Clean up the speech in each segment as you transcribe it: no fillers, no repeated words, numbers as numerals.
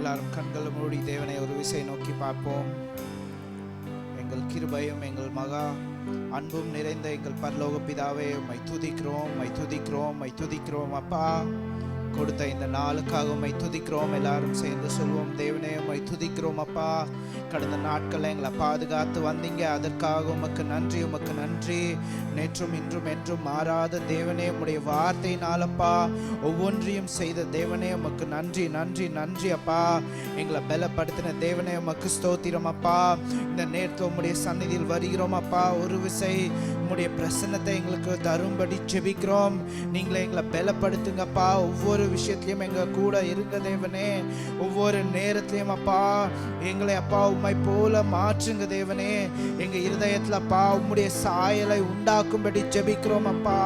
எல்லாரும் கண்களை மூடி தேவனை ஒரு விசை நோக்கி பார்ப்போம். எங்கள் கிருபையும் எங்கள் மகா அன்பும் நிறைந்த எங்கள் பரலோக பிதாவே, உம்மை துதிக்கிறோம், உம்மை துதிக்கிறோம், உம்மை துதிக்கிறோம். அப்பா, கொடுத்த இந்த நாளுக்காக உம்மை துதிக்கிறோம். எல்லாரும் சேர்ந்து சொல்வோம், தேவனே உம்மை துதிக்கிறோம். அப்பா, கடந்த நாட்களில் எங்களை பாதுகாத்து வந்தீங்க, அதற்காக உமக்கு நன்றி, உமக்கு நன்றி. நேற்றும் இன்றும் என்றும் மாறாத தேவனே, உம்முடைய வார்த்தையினாலப்பா ஒவ்வொன்றையும் செய்த தேவனே உமக்கு நன்றி, நன்றி, நன்றி. அப்பா, எங்களை பலப்படுத்தின தேவனே உமக்கு ஸ்தோத்திரம். அப்பா, இந்த நேரத்தில் உம்முடைய சந்நிதியில் வருகிறோம். அப்பா, ஒரு விசை உம்முடைய பிரசன்னத்தை எங்களுக்கு தரும்படி ஜெபிக்கிறோம். நீங்களே எங்களை பலப்படுத்துங்கப்பா. ஒவ்வொரு விஷயத்திலையும் எங்க கூட இருங்க தேவனே. ஒவ்வொரு நேரத்திலையும் அப்பா எங்களை அப்பா உம்மை போல மாற்றுங்க தேவனே. எங்க இருதயத்துல அப்பா உம்முடைய சாயலை உண்டாக்கும்படி ஜெபிக்கிறோம். அப்பா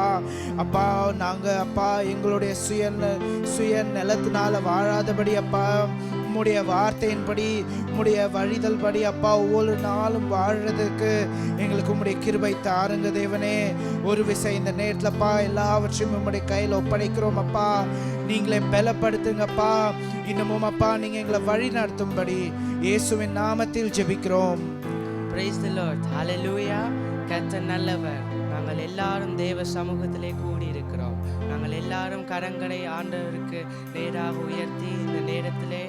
அப்பா நாங்க அப்பா எங்களுடைய சுய நிலத்தினால வாழாதபடி அப்பா உம்முடைய வார்த்தையின்படி உம்முடைய வழிதல் படி அப்பா ஒவ்வொரு நாளும் வாழறதுக்கு எங்களுக்கு உம்முடைய கிருபை தாருங்க தேவனே. ஒரு விசை இந்த நேரத்துலப்பா எல்லாவற்றையும் உம்முடைய கையில் ஒப்படைக்கிறோம். அப்பா, நீங்களே பலப்படுத்துங்கப்பா. இன்னமும் அப்பா நீங்க எங்களை வழி நடத்தும்படி இயேசுவின் நாமத்தில் ஜெபிக்கிறோம். Praise the Lord. Hallelujah. கர்த்தர் நல்லவர். நாங்கள் எல்லாரும் தேவ சமூகத்திலே கூடி இருக்கிறோம். நாங்கள் எல்லாரும் கரங்களை ஆண்டவருக்கு நேராக உயர்த்தி இந்த நேரத்திலே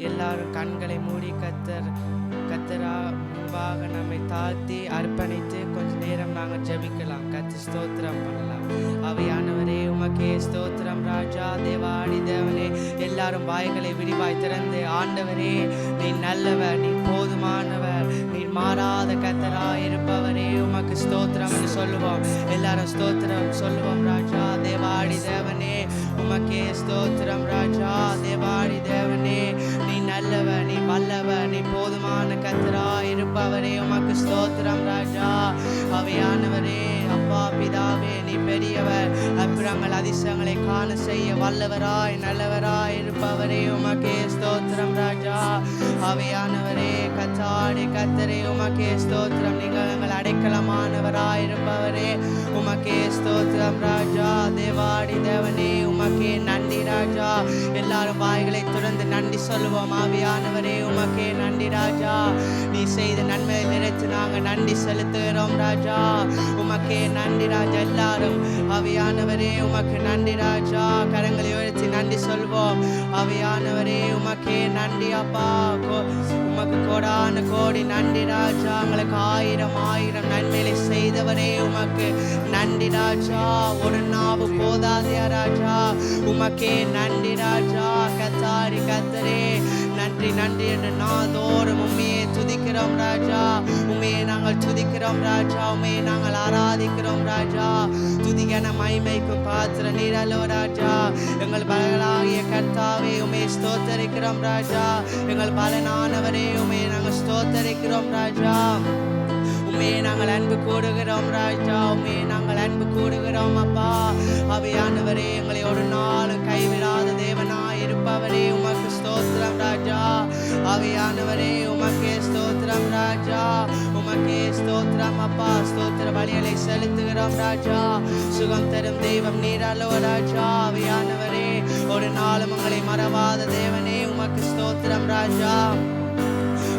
எல்லாரும் கண்களை மூடி கர்த்தரா முன்பாக நம்மை தாழ்த்தி அர்ப்பணித்து கொஞ்ச நேரம் நாங்கள் ஜெபிக்கலாம். கர்த்தர் ஸ்தோத்திரம் பண்ணலாம். ஆவியானவரே உமக்கே ஸ்தோத்திரம் ராஜா. தேவாடி தேவனே, எல்லாரும் வாய்களை விரிவாய் திறந்து, ஆண்டவரே நீ நல்லவர், நீ போதுமானவர், நீ மாறாத கர்த்தரா இருப்பவரே உமக்கு ஸ்தோத்திரம் என்று சொல்லுவோம். எல்லாரும் ஸ்தோத்திரம் சொல்லுவோம் ராஜா. தேவாடி தேவனே உமக்கே ஸ்தோத்திரம் ராஜா. தேவாடி தேவனே, நீ நல்லவர், நீ வல்லவர், நீ போதுமான கர்த்தரா இருப்பவரே உமக்கு ஸ்தோத்திரம் ராஜா. ஆவியானவரே அப்பா பிதாவே, நீ பெரியவர், அற்புதங்கள் அதிசயங்களை காண செய்ய வல்லவராய் நல்லவராய் இருப்பவரே உமக்கே ஸ்தோத்திரம் ராஜா. ஆவியானவரே கர்த்தரே உமக்கே ஸ்தோத்திரம். நீங்கள் எங்கள் அடைக்கலமானவராய் இருப்பவரே உமக்கே ஸ்தோத்திரம் ராஜா. தேவாடி தேவனே உமக்கே நன்றி ராஜா. எல்லாரும் வாய்களை தொடர்ந்து நன்றி சொல்லுவோம். ஆவியானவரே உமக்கே நன்றி ராஜா. நீ செய்த நன்மையை நினைத்து நாங்கள் நன்றி செலுத்துகிறோம் ராஜா. உமக்கே நன்றி ராஜா. எல்லாரும் ஆவியானவரே உமக்கு நன்றி ராஜா. கரங்களை உயர்த்தி நன்றி சொல்வோம். ஆவியானவரே உமக்கே நன்றி அப்பா. உமக்கு கோடான கோடி நன்றி ராஜா. உங்களுக்கு ஆயிரம் ஆயிரம் நன்மைகளை செய்தவரே உமக்கு நன்றி ராஜா. ஒரு நாவு போதாதையா ராஜா. உமக்கே நன்றி ராஜா. கர்த்தரே நன்றி நன்றி என்று நாள்தோறும் உண்மையை துதிக்கிறோம் ராஜா. உண்மையை நாங்கள் துதிக்கிறோம் ராஜா. உண்மையை நாங்கள் ஆராதிக்கிறோம் ராஜா. துதிக்கான மகிமைக்கும் பாத்திர நீரல்லோ ராஜா. எங்கள் பலனாகிய கர்த்தாவே உண்மையை ஸ்தோத்தரிக்கிறோம் ராஜா. எங்கள் பலனானவரே உண்மையை நாங்கள் ஸ்தோத்தரிக்கிறோம் ராஜா. உண்மையை நாங்கள் அன்பு கூடுகிறோம் ராஜா. உண்மையை நாங்கள் அன்பு கூடுகிறோம் அப்பா. ஆவியானவரே எங்களை ஒரு நாளும் கைவிடாத தேவனாய் இருப்பவரே உமக்கு ஸ்தோத்திரம் ராஜா. ஆவியானவரே உமக்கே ஸ்தோத்திரம் ராஜா. உமக்கே ஸ்தோத்திரம் அப்பா. ஸ்தோத்திர பலிகளை செலுத்துகிறோம் ராஜா. சுகம் தரும் தெய்வம் நீரல்லோ ராஜா. ஆவியானவரே ஒரு நாளும் உங்களை மறவாத தேவனே உமக்கு ஸ்தோத்திரம் ராஜா.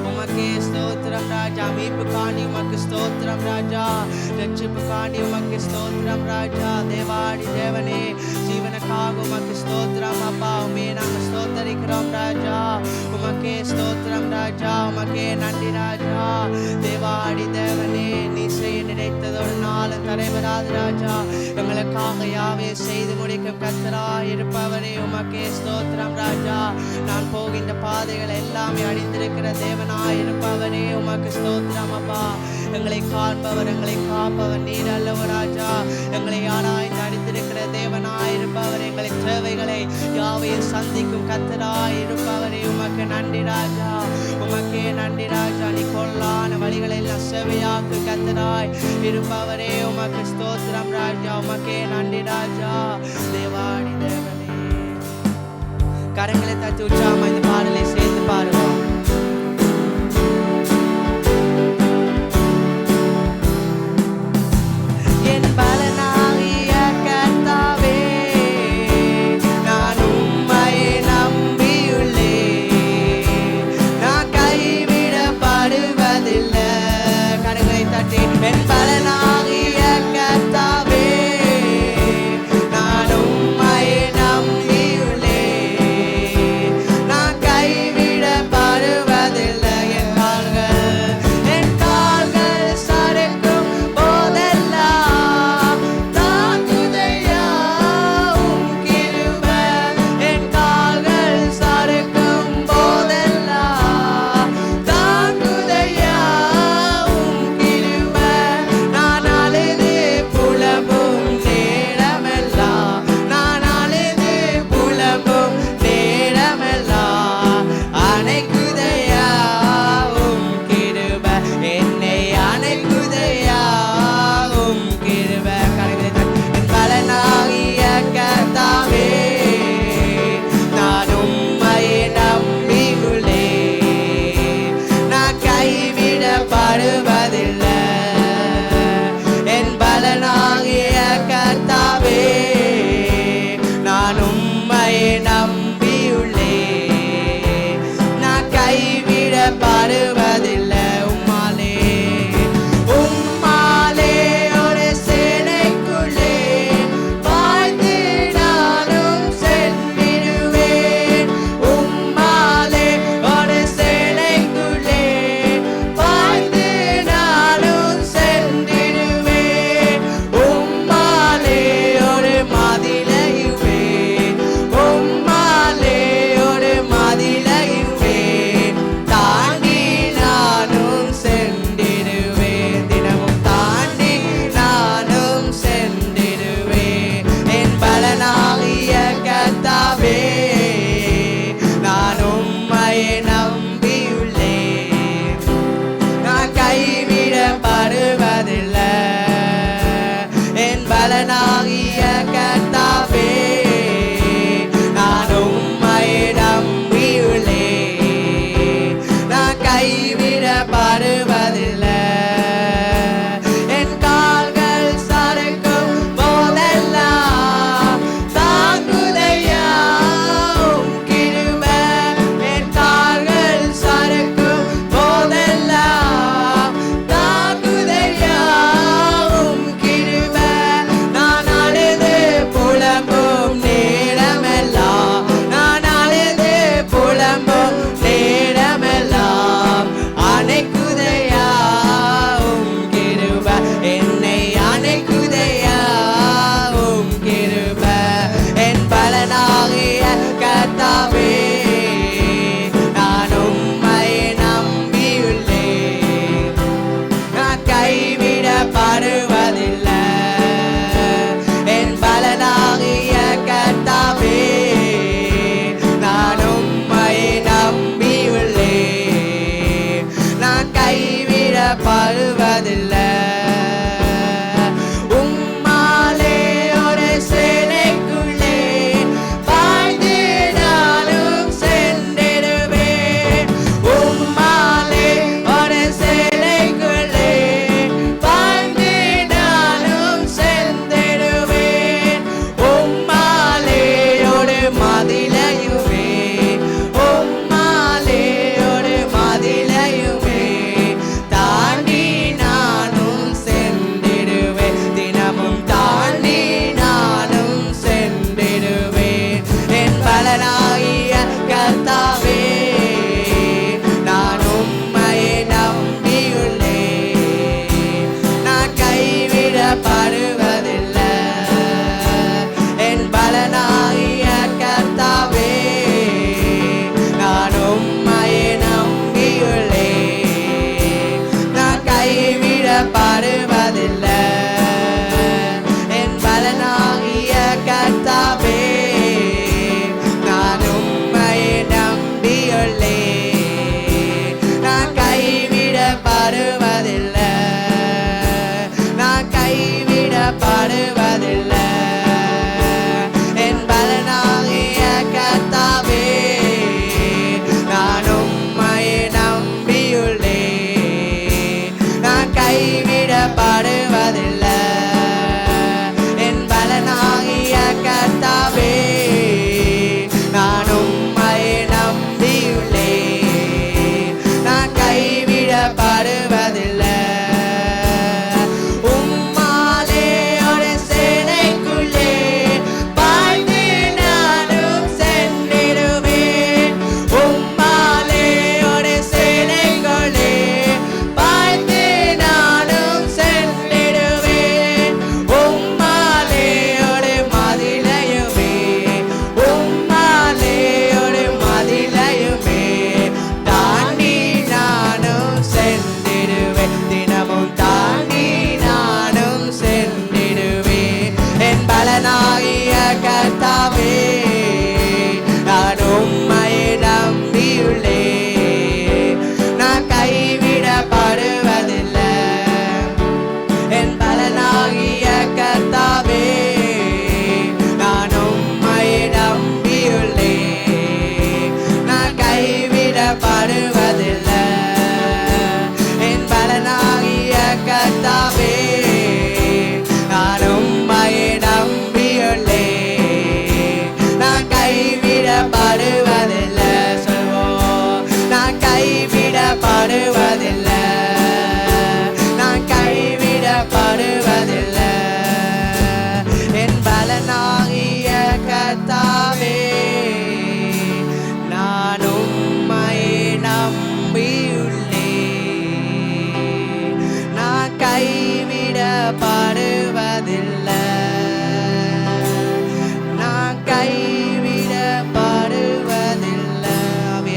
உமக்கே ஸ்தோத்திரம் ராஜா. மீட்பு காணி உமக்கு ஸ்தோத்திரம் ராஜா. ரட்சிப்பு காணி உமக்கு ஸ்தோத்திரம் ராஜா. தேவாடி தேவனே ஜீவனுக்காக உமக்கு ஸ்தோத்திரம் அப்பா. உண்மையை நாங்கள் ஸ்தோத்தரிக்கிறோம் ராஜா. உமக்கே ஸ்தோத்திரம் ராஜா. உமக்கே நன்றி ராஜா. தேவாடி தேவனே, நீ செய்ய நினைத்ததொரு நாளும் தடைபடாது ராஜா. எங்களுக்காக யாவே செய்து முடிக்கும் கர்த்தராய் இருப்பவரே உமக்கே ஸ்தோத்திரம் ராஜா. நான் போகின்ற பாதைகள் எல்லாமே அழிந்திருக்கிற தேவனாய் இருப்பவரே உமக்கு ஸ்தோத்திரம் அப்பா. எங்களை காண்பவர், எங்களை காப்பவர் நீர் அல்லவோ ராஜா. எங்களை ஆராய்ந்து அறிந்திருக்கிற தேவனாய் இருப்பவர், எங்களை தேவைகளை யாவையும் சந்திக்கும் கர்த்தராய் இருப்பவரே உமக்கு நன்றி ராஜா. உமக்கே நன்றி ராஜா. நீ கொள்ளான வழிகளை எல்லாம் செவியாக்கு கர்த்தராய் இருப்பவரே உமக்கு ஸ்தோத்திரம் ராஜா. உமக்கே நன்றி ராஜா. தேவாடி தேவனே, கரங்களை தட்டி உற்சாகமா இந்த பாடலை சேர்ந்து பாடுவோம். என் பலனாகிய கர்த்தாவே, நான் உம்மை நம்பியுள்ளேன்.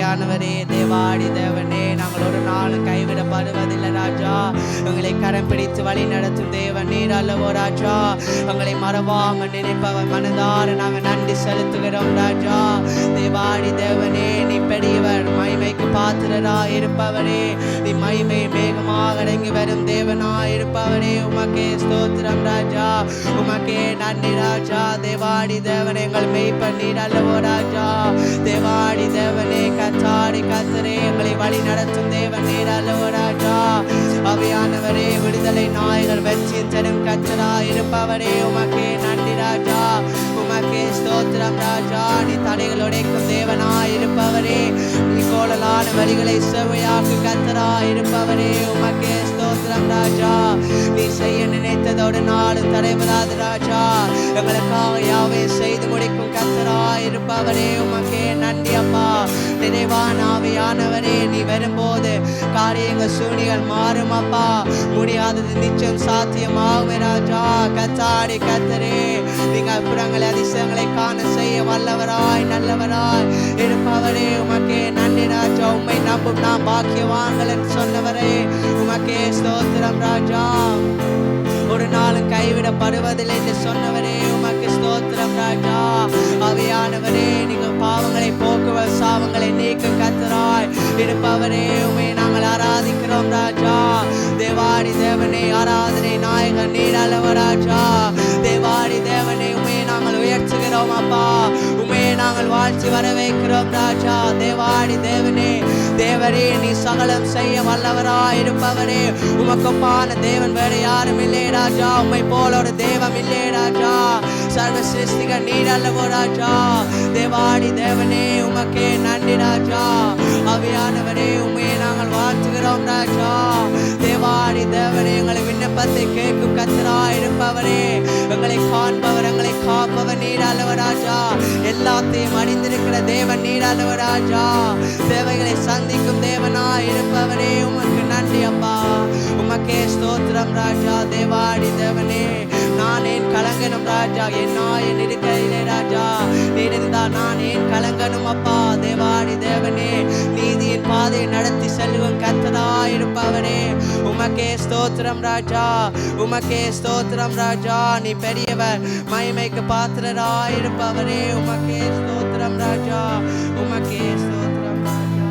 ஆவியானவரே தேவாடி தேவனே நாங்கள் ஒரு நாளும் கைவிடப்படுவதில்லை ராஜா. எங்களை கரம் பிடித்து வழி நடத்தும் தேவன் நீர் அல்லவோ ராஜா. எங்களை மறவாமல் நினைப்பவர் மனதார நாங்கள் நன்றி செலுத்துகிறோம் ராஜா. தேவாடி தேவனே நீ பெரியவர், மகிமைக்கு பாத்திரரா இருப்பவரே. நீ மகிமை மேகமாக அடங்கி வரும் தேவனா இருப்பவரே. உமக்கே ஸ்தோத்திரம் ராஜா, உமக்கே நன்றி ராஜா. தேவாடி தேவனே எங்கள் மெய்ப்பன் நீர் அல்லவோ ராஜா. தேவாடி தேவனே கத்தாடி கத்தரே எங்களை வழி நடத்தும் தேவன் நீர் அல்லவோ ராஜா. ஆவியானவரே விடுதலை நாயகர் வெற்றியின் தரும் கத்தரா இருப்பவரே. உமக்கே நன்றி ராஜா, உமக்கே ஸ்தோத்திரம் ராஜா. நீ தடைகள் உடைக்கும் தேவனா இருப்பவரே. நீ கோலலான வழிகளை செவ்வையாக்கு கத்தரா இருப்பவரே. உமக்கே ஸ்தோத்திரம் ராஜா. நீ செய்ய நினைத்ததோடு நாளும் தடைபடாது ராஜா. எங்களுக்காக யாவை செய்து முடிக்கும் கத்தரா இருப்பவரே. உமக்கே நன்றி அப்பா. நிறைவான ஆவியானவரே நீ வரும்போது காரியங்கள் சூனிகள் மாறும் அப்பா. முடியாதது நிச்சயம் சாத்தியமாகுமே ராஜா. கத்தாடி கத்தரே நீங்க அற்புதங்களை அதிசயங்களை காண செய்ய வல்லவராய் நல்லவராய் இருப்பவரே. உமக்கே நன்றி ராஜா. உம்மை நம்பும் நான் பாக்கியவான்கள் என்று சொன்னவரே. உமக்கே ஸ்தோத்திரம் ராஜா. ஒரு நாளும் கைவிடப்படுவதில்லை என்று சொன்னவரே. உமக்கு ஸ்தோத்திரம் ராஜா. ஆவியானவரே நீங்க பாவங்களை போக்குவர் சாவங்களை நீக்கும் கத்தராய் இருப்பவரே. உம்மை நாங்கள் ஆராதிக்கிறோம் ராஜா. தேவாடி தேவனே ஆராதனை நாயகன் நீர் அல்லவோ ராஜா. தேவாடி தேவனே உம்மை நாங்கள் உயர்த்துகிறோம் அப்பா. உம்மை நாங்கள் வாழ்த்தி வரவேற்கிறோம் ராஜா. தேவாடி தேவனே தேவரே நீ சகலம் செய்ய வல்லவராய் இருப்பவரே. உமக்கொப்பான தேவன் வேறு யாரும் இல்லை ராஜா. உம்மை போல ஒரு தேவம் இல்லை ராஜா. சர்வ சிருஷ்டிகர் நீர் அல்லவோ ராஜா. தேவாடி தேவனே உமக்கே நன்றி ராஜா. ஆவியானவரே உம்மை நாங்கள் வாழ்த்துகிறோம் ராஜா. தேவாடி தேவனே எங்களை விண்ணப்பத்தை கேட்கும் கத்தராய் இருப்பவரே. எங்களை காண்பவர் எங்களை காப்பவர் நீர் அல்லவோ ராஜா. எல்லாத்தையும் அறிந்திருக்கிற தேவன் நீர் அல்லவோ ராஜா. தேவைகளை சந்திக்கும் தேவனாய் இருப்பவரே. உமக்கு நன்றி அப்பா. உமக்கே ஸ்தோத்திரம் ராஜா. தேவாடி தேவனே நான் ஏன் கலங்கனும் ராஜா. என் நாயன் இருக்கையிலே ராஜா நீர் இருந்தால் நான் ஏன் கலங்கனும் அப்பா. தேவாடி தேவனே நீதியின் பாதையை நடத்தி செல்வம் கத்தராய் இருப்பவரே. உமக்கே ஸ்தோத்திரம் ராஜா. உமக்கே ஸ்தோத்திரம் ராஜா. நீ பெரியவர், மகிமைக்கு பாத்திரராய் இருப்பவரே. உமக்கே ஸ்தோத்திரம் ராஜா. உமக்கே ஸ்தோத்திரம் ராஜா.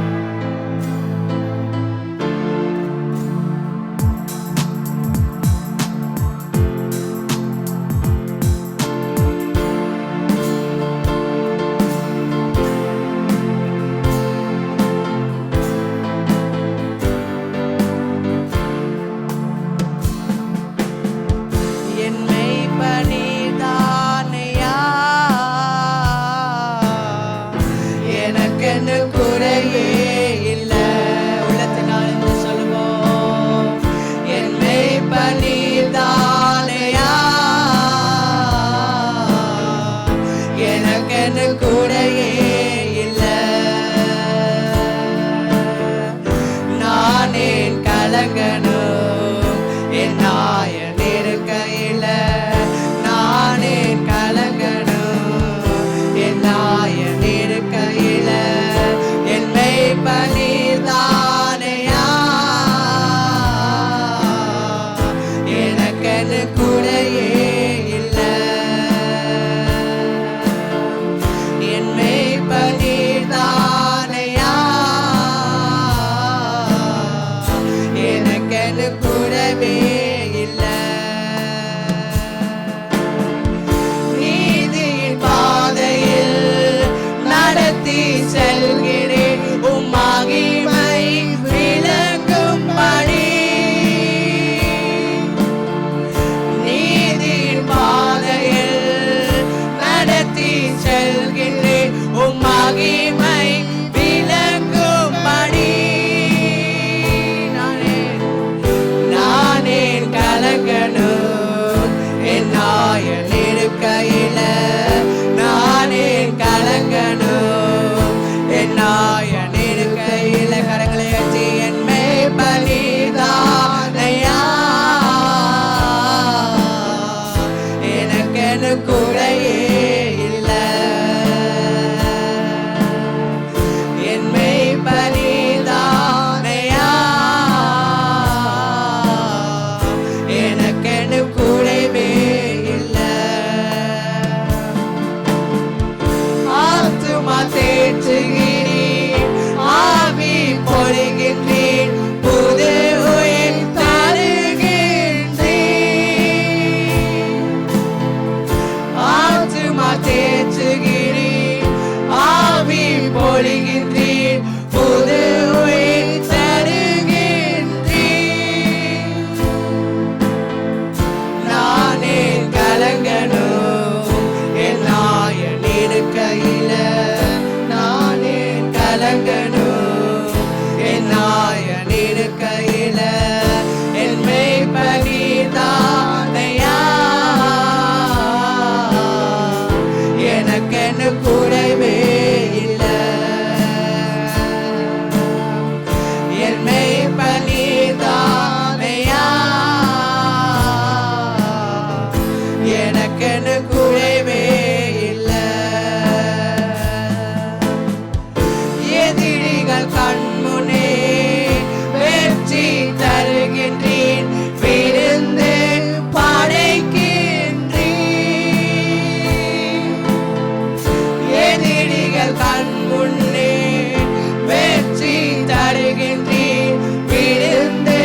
தருகின்றீர் விழுந்து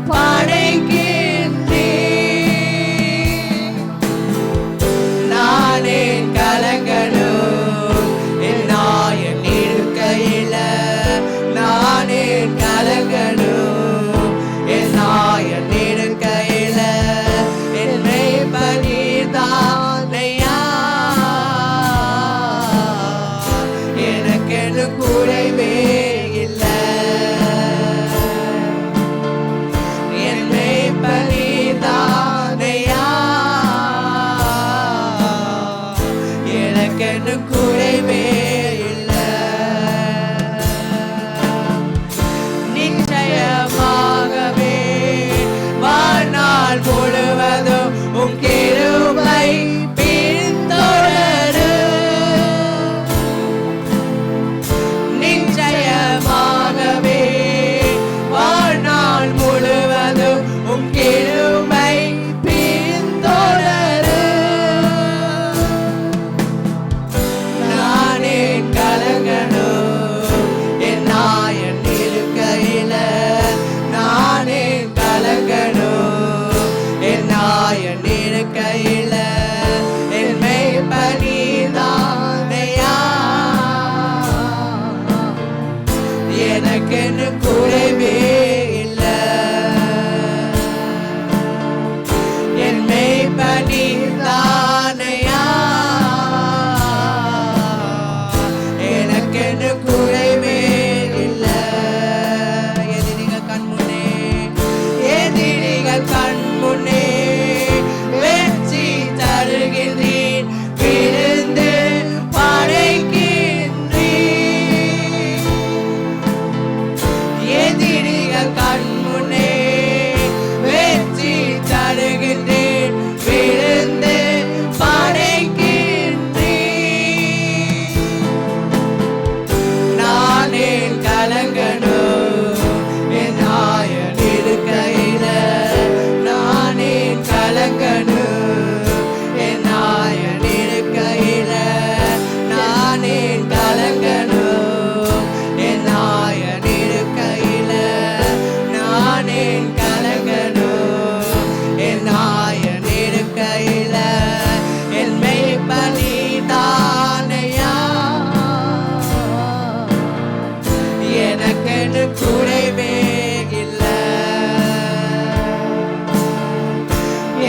படைக்கின்றீர். நானே கலங்கணும் என் நாயன் இருக்கையில, நானே கலங்கணும் என் நாயன் இருக்கையில, என் மேய்ப்பனிதானையா எனக்கென்று குறைவே இல்லை. என் மேய்ப்பனிதானையா எனக்கென்று குறைவே இல்லை. நிச்சயமாகவே வாழ்நாள் முழுவதும் உம் கிருபை பின்தொடரும். நிச்சயமாகவே வாழ்நாள் முழுவதும் உம் கிருபை பின்தொடரும். நானே கலங்கணும் என் நாயன் இருக்கையில, நானே கலங்கணும் என் நாயன் இருக்கையில, என் மேய்ப்பனிதானையா எனக்கென்று குறைவே இல்லை. என் மேய்ப்பனிதானையா எனக்கென்று குறைவே இல்லை. எதிரிகள் கண்முன்னே, எதிரிகள் கண்முன்னே வெற்றி தருகின்றீர் விழுந்து படைக்கின்றீர். எதிரிகள் கண்முன்னே வெற்றி தருகின்றீர் விழுந்து படைக்கின்றீர். நானே கலங்கணும் என் நாயன் இருக்கையில, நானே கலங்கணும் என் நாயன் இருக்கையில, நானே கலங்கணும் என் நாயன் இருக்கையில, நானே கலங்கணும் என் நாயன் இருக்கையில, என் மேய்ப்பனிதானையா எனக்கென்று குறைவே இல்லை.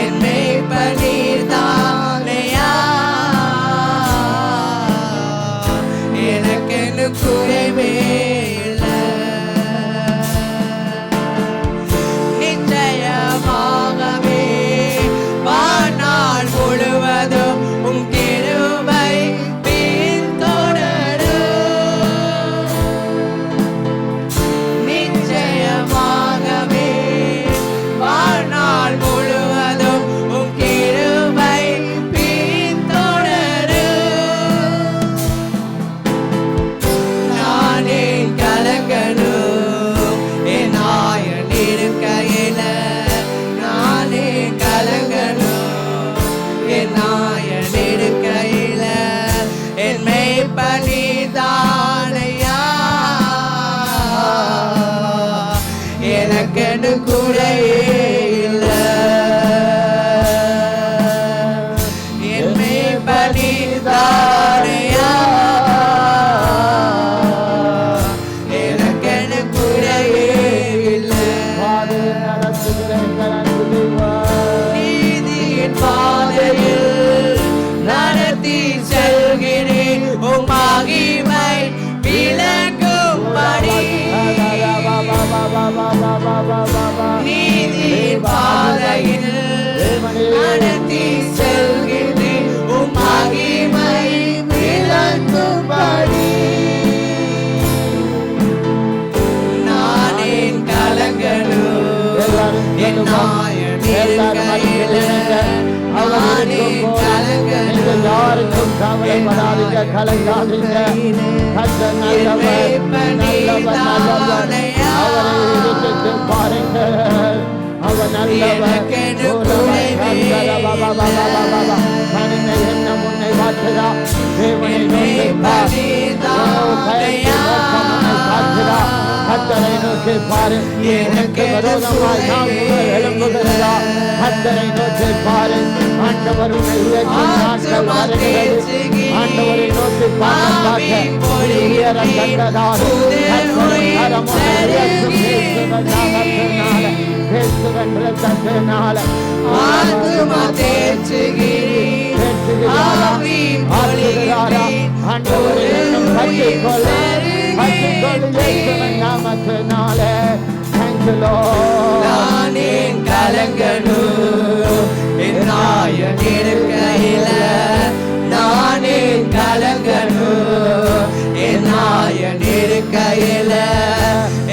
என் மேய்ப்பனிதானையா எனக்கென்று குறைவே இல்லை. நிச்சயமாகவே வாழ்நாள் முழுவதும் உம் கிருபை பின்தொடரும். நிச்சயமாகவே வாழ்நாள் முழுவதும் உம் கிருபை பின்தொடரும். நானே கலங்கணும் என் நாயன் இருக்கையில, நானே கலங்கணும் என் நாயன் இருக்கையில, என் மேய்ப்பனிதானையா எனக்கென்று குறையே இல்லை. என் மேய்ப்பனிதானையா எனக்கென்று குறையே இல்லை. நீதியின் பாதையில் நடத்தி செல்கிறேன் உம் மகிமை விளங்கும்படி. நீதியின் பாதையில் நடத்தி செல்கிறேன் உம் மகிமை விளங்கும்படி. நானே கலங்கணும் என் நாயன் இருக்கையில, நானே கலங்கணும் யாருக்கும் கவலைப்படாதீங்க, கலங்காதீங்க. கர்த்தர் நல்லவர், நல்லவர், நல்லவர். அவரை ருசித்து பாருங்கள். அவர் நல்லவர். தனிமை என்ன முன்னை பார்க்கிறா, தேவனை நோக்கி பார். கர்த்தரை நோக்கி பாரு. உனக்கு விரோதமாய் நாவுகள் எழும்புகிறதா? கர்த்தரை நோக்கி பாரு. ஆண்டவர் உன்னை உயர்த்தும் நாட்கள் வருகிறது. ஆண்டவரை நோக்கி பார்க்க உயரத்தக்கதான கர்த்தரின் கரம் உன்னை உயர்த்தும். இயேசுவின் நாமத்தினால, இயேசுவின் இரத்தத்தினால ஆத்துமா தேற்றுகிறாரா? ஆண்டவரை இன்னும் பற்றிக்கொள்ள இயேசுவின் நாமத்தினால. Thank you Lord. நானே கலங்கணும் என் நாயன் இருக்கையில, நானே கலங்கணும் என் நாயன் இருக்கையில,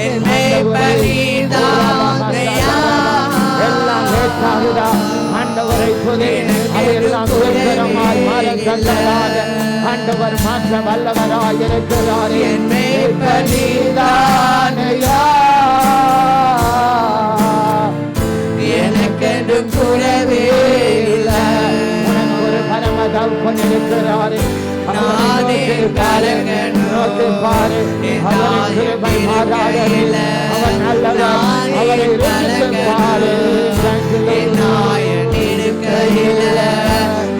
என்னை பலிதானையா எல்லாம் லேட்டாகுதா? ஆண்டவரை துதி. அவையெல்லாம் உயர்தரமாய் மாறத்தக்கதாக ஆண்டவர் மாற்ற வல்லவராய் இருக்கிறார். என்னை பலிதானையா எனக்கென்று கூடவே இல்லை. உனக்கு ஒரு பரமதகப்பன் இருக்கிறார். நானே கலங்கணும் பாரு. அவரின் கிருபை மாறாதது. அவர் நல்லவர். அவரை ருசித்து பாரு. என் நாயன் இருக்கையில,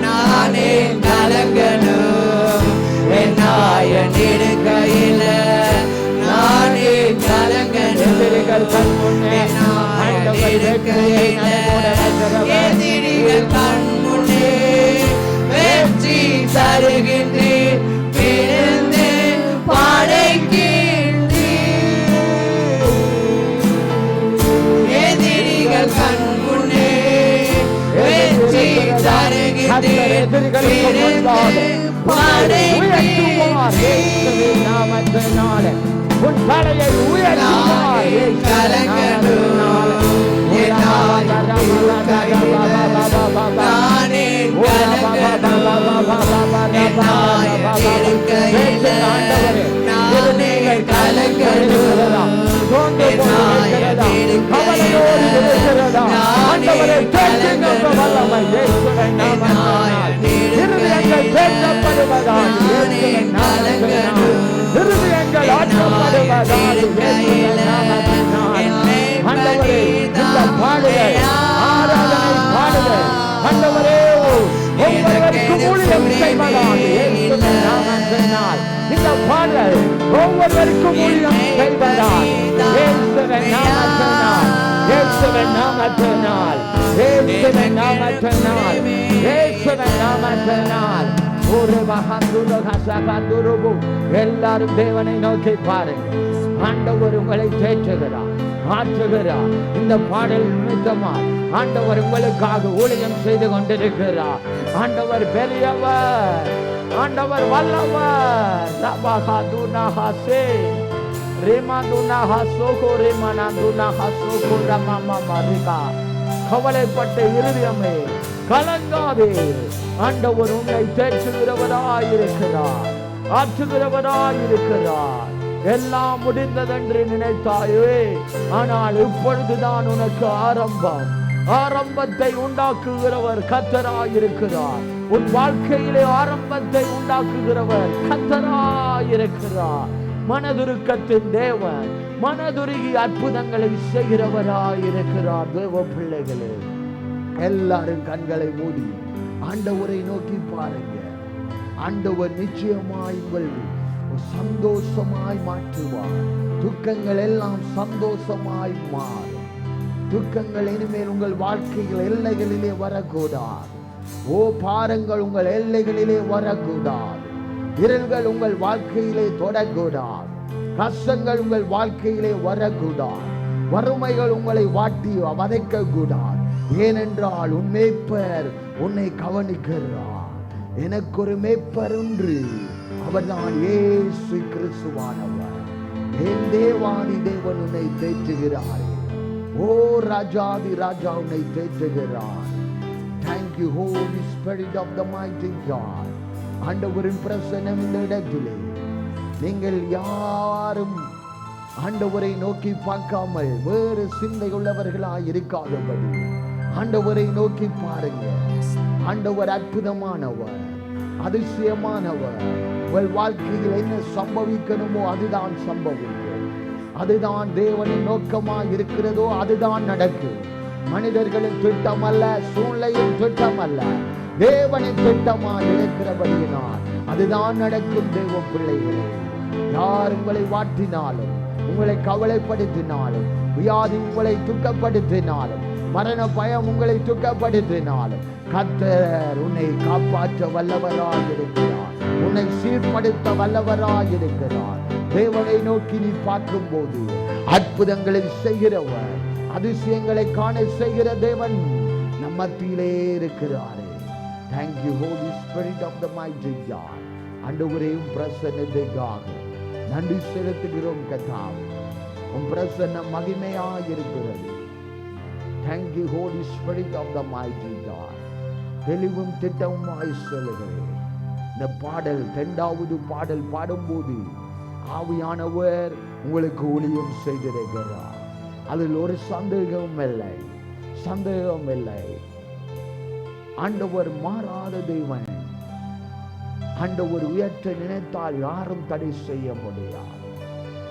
நானே கலங்கணும் என் நாயன் இருக்கையில, நானே கலங்கணும் கண் முன்னே என் நாயன் இருக்கையில, எதிரிகள் கண் முன்னே வெற்றி தருகின்றேன், பிறந்து படைக்கின்றேன். எதிரிகள் கண் முன்னே வெற்றி தருகின்றேன், பிறந்து படைக்கின்றேன். நாமத்தினால உன் தலையை உயர்த்துவார். இருதயங்கள் ஆற்றப்படுவதால் ஆண்டவரே இந்த பாடுகள் ஆராதனை பாடுகள் ஆண்டவரே ஒவ்வொருவருக்கும் ஊழியம் செய்வதால் இயேசுவின் நாமத்தினால் இந்த பாடல் ஒவ்வொருவருக்கும் ஊழியம் செய்வதால் இயேசுவின் நாமத்தினால் இயேசுவின் நாமத்தினால் இயேசுவின் நாமத்தினால் இயேசுவின் நாமத்தினால் ஒரு மகந்துரு கசகந்துருபு எல்லாரும் தேவனை நோக்கி பாருங்க. ஆண்டவர் உங்களை தேற்றுகிறார், ஆற்றுகிறார். இந்த பாடல் நிமித்தமாய் ஆண்டவர் உங்களுக்காக ஊழியம் செய்து கொண்டிருக்கிறார். ஆண்டவர் பெரியவர், ஆண்டவர் வல்லவர். ரபஹதுனஹசே ரிமதுனஹசோகோ ரிமனதுனஹசோகோ ரமமமரிகா. கவலைப்பட்ட இருதயமே கலங்காதே. ஆண்டவர் உன்னை தேற்றுகிறவராயிருக்கிறார், ஆற்றுகிறவராயிருக்கிறார். எல்லாம் முடிந்ததென்று நினைத்தாயே, ஆனால் இப்பொழுதுதான் உனக்கு ஆரம்பம். ஆரம்பத்தை உண்டாக்குகிறவர் கர்த்தராயிருக்கிறார். உன் வாழ்க்கையிலே ஆரம்பத்தை உண்டாக்குகிறவர் கர்த்தராயிருக்கிறார். மனதுருக்கத்தின் தேவன், மனதுருகி அற்புதங்களை செய்கிறவராயிருக்கிறார். தேவ பிள்ளைகளே, எல்லாரும் கண்களை மூடி ஆண்டவரை நோக்கி பாருங்க. ஆண்டவர் நிச்சயமாய் உங்கள் சந்தோஷமாய் மாற்றுவார். துக்கங்கள் எல்லாம் சந்தோஷமாய் மாறும். துக்கங்கள் இனிமேல் உங்கள் வாழ்க்கையில் எல்லைகளிலே வரக்கூடாது. ஓ பாரங்கள் உங்கள் எல்லைகளிலே வரக்கூடாது. இருள்கள் உங்கள் வாழ்க்கையிலே தொடக்கூடாது. கஷ்டங்கள் உங்கள் வாழ்க்கையிலே வரக்கூடாது. வறுமைகள் உங்களை வாட்டி வதைக்க கூடாது. ஏனென்றால் உன் மேய்ப்பர் உன்னை கவனிக்கிறார். எனக்கு ஒரு மேய்ப்பர் உண்டு, அவர்தான் இயேசு கிறிஸ்துவானவர். என் தேவாதி தேவன் உன்னை தேற்றுகிறார். ஓ ராஜாதி ராஜா உன்னை தேற்றுகிறார். Thank you Holy Spirit of the mighty God. ஆண்டவரின் பிரசன்னம் இந்த இடத்திலே நீங்கள் யாரும் ஆண்டவரை நோக்கி பார்க்காமல் வேறு சிந்தை உள்ளவர்களாய் இருக்காதபடி ஆண்டவரை நோக்கி பாருங்க. ஆண்டவர் அற்புதமானவர், அதிசயமானவர். உங்கள் வாழ்க்கையில் என்ன சம்பவிக்கணுமோ அதுதான் சம்பவிக்கும். அதுதான் தேவனின் நோக்கமாக இருக்கிறதோ அதுதான் நடக்கும். மனிதர்களின் திட்டம் அல்ல, சூழ்நிலையின் திட்டம் அல்ல, தேவனின் திட்டமாக இருக்கிறபடியினால் அதுதான் நடக்கும். தேவ பிள்ளைகளே, யார் உங்களை வாட்டினாலும், உங்களை கவலைப்படுத்தினாலும், வியாதி உங்களை துக்கப்படுத்தினாலும், மரண பயம் உங்களை துக்கப்படுத்தினாலும், கர்த்தர் உன்னை காப்பாற்ற வல்லவராக இருக்கிறார், உன்னை சீர்படுத்த வல்லவராக இருக்கிறார். தேவனை நோக்கி நீ பார்க்கும் போது அற்புதங்களை செய்கிறவர், அதிசயங்களை காண செய்கிற தேவன் நம் மத்தியிலே இருக்கிறாரே. Thank you Holy Spirit of the mighty God. ஆண்டவரே, உம் பிரசன்னத்துக்காக நன்றி செலுத்துகிறோம் கர்த்தாவே. உம் பிரசன்னம் மகிமையாக இருக்கிறது. Thank you Holy Spirit of the mighty God. தெளிவும் திட்டமுமாய் சொல்லுகிறேன். இந்த பாடல் 2வது பாடல் பாடும்போது ஆவியானவர் உங்களுக்கு ஊழியம் செய்திருக்கிறார். அதில் ஒரு சந்தேகமும் இல்லை, சந்தேகம் இல்லை. ஆண்டவர் மாறாத தேவன். ஆண்டவர் உயர்த்த நினைத்தால் யாரும் தடை செய்ய முடியாது.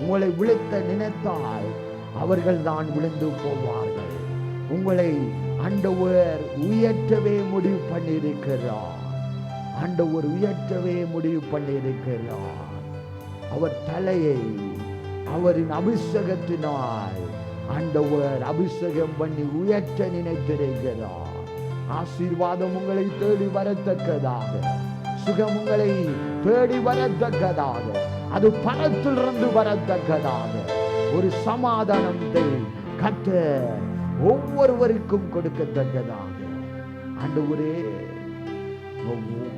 உங்களை விழுத்த நினைத்தால் அவர்கள் தான் விழுந்து போவார்கள். உங்களை ஆண்டவர் உயர்த்தவே முடிவு பண்ணியிருக்கிறார். ஆண்டவர் உயர்த்தவே முடிவு பண்ணியிருக்கிறார். அவர் தலையை அவரின் அபிஷேகத்தினால் ஆண்டவர் அபிஷேகம் பண்ணி உயர்த்த நினைத்திருக்கிறார். ஆசீர்வாதம் உங்களை தேடி வரத்தக்கதாக, சுகம் உங்களை தேடி வரத்தக்கதாக, அது பணத்திலிருந்து வரத்தக்கதாக ஒரு சமாதானத்தை கர்த்தர் ஒவ்வொருவருக்கும் கொடுக்கத்தக்கதாக ஆண்டவரே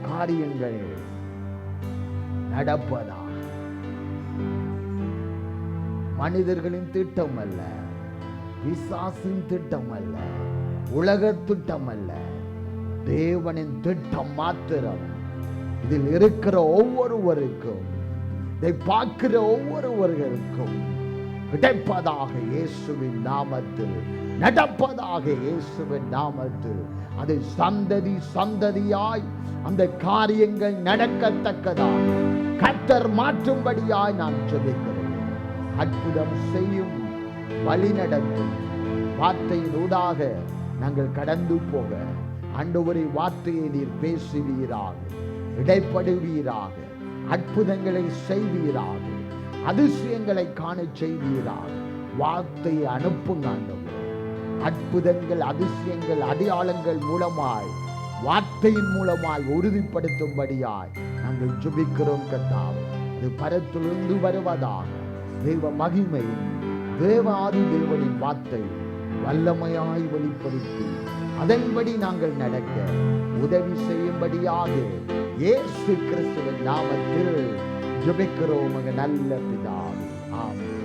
காரியங்கள் நடப்பதா. மனிதர்களின் திட்டம் அல்ல, பிசாசின் திட்டம் அல்ல, உலக திட்டம் அல்ல, தேவனின் திட்டம் மாத்திரம். இதில் இருக்கிற ஒவ்வொருவருக்கும், இதை பார்க்கிற ஒவ்வொருவர்களுக்கும் கிடைப்பதாக இயேசுவின் நாமத்தில், நடப்பதாக இயேசுவின் நாமத்தில். அது சந்ததி சந்ததியாய் அந்த காரியங்கள் நடக்கத்தக்கதாக கர்த்தர் மாற்றும்படியாய் நான் ஜெபிக்கிறேன். அற்புதம் செய்யும், வழி நடத்தும் வார்த்தையின் ஊடாக நாங்கள் கடந்து போக ஆண்டவரே வார்த்தையை நீர் பேசுவீராக, இடைப்படுவீராக, அற்புதங்களை செய்வீராக, அதிசயங்களை காண செய்வீராக. வார்த்தையை அனுப்புங்க ஆண்டவரே. அற்புதங்கள், அதிசயங்கள், அடையாளங்கள் மூலமாய், வார்த்தையின் மூலமாய் உறுதிப்படுத்தும்படியாய் நாங்கள் ஜெபிக்கிறோம் கர்த்தாவே. அது பரத்திலிருந்து வருவதாக. தேவ மகிமையும் தேவாதி தேவனின் வார்த்தை வல்லமையாய் வெளிப்படுத்தி அதன்படி நாங்கள் நடக்க உதவி செய்யும்படியாக இயேசு கிறிஸ்துவின் நாமத்தில் ஜெபிக்கிறோம் நல்ல பிதாவே. ஆமென்.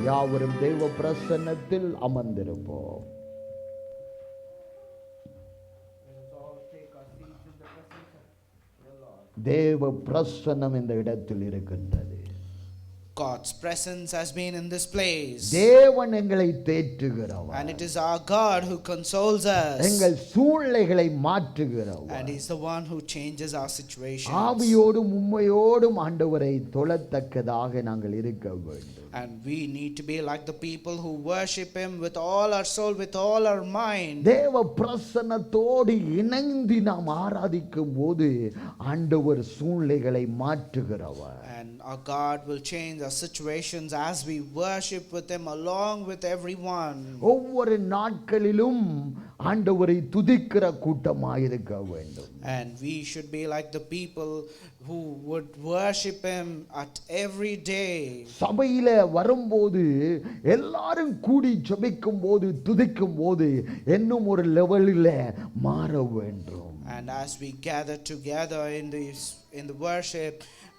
யாவரும் தேவ பிரசன்னத்தில் அமர்ந்திருப்போம். தேவ பிரசன்னம் இந்த இடத்தில் இருக்கின்றது. God's presence has been in this place. தேவன் எங்களை தேற்றுகிறவர். And it is our God who consoles us. எங்கள் சூழ்நிலைகளை மாற்றுகிறவர். And He's the one who changes our situations. ஆவியோடும் உண்மையோடும் ஆண்டவரை தொழத்தக்கதாக நாங்கள் இருக்க வேண்டும். And we need to be like the people who worship Him with all our soul, with all our mind. தேவ பிரசன்னத்தோடு இணைந்து நாம் ஆராதிக்கும் போது ஆண்டவர் சூழ்நிலைகளை மாற்றுகிறவர். And our God will change our situations as we worship with Him along with everyone. ஒவ்வொரு நாட்களிலும் ஆண்டவரை துதிக்கிற கூட்டமாக இருக்க வேண்டும். And we should be like the people who would worship Him at every day. சபையில வரும்போது எல்லாரும் கூடி ஜெபிக்கும் போது, துதிக்கும் போது இன்னும் ஒரு லெவலில் மாற வேண்டும். And as we gather together in the worship,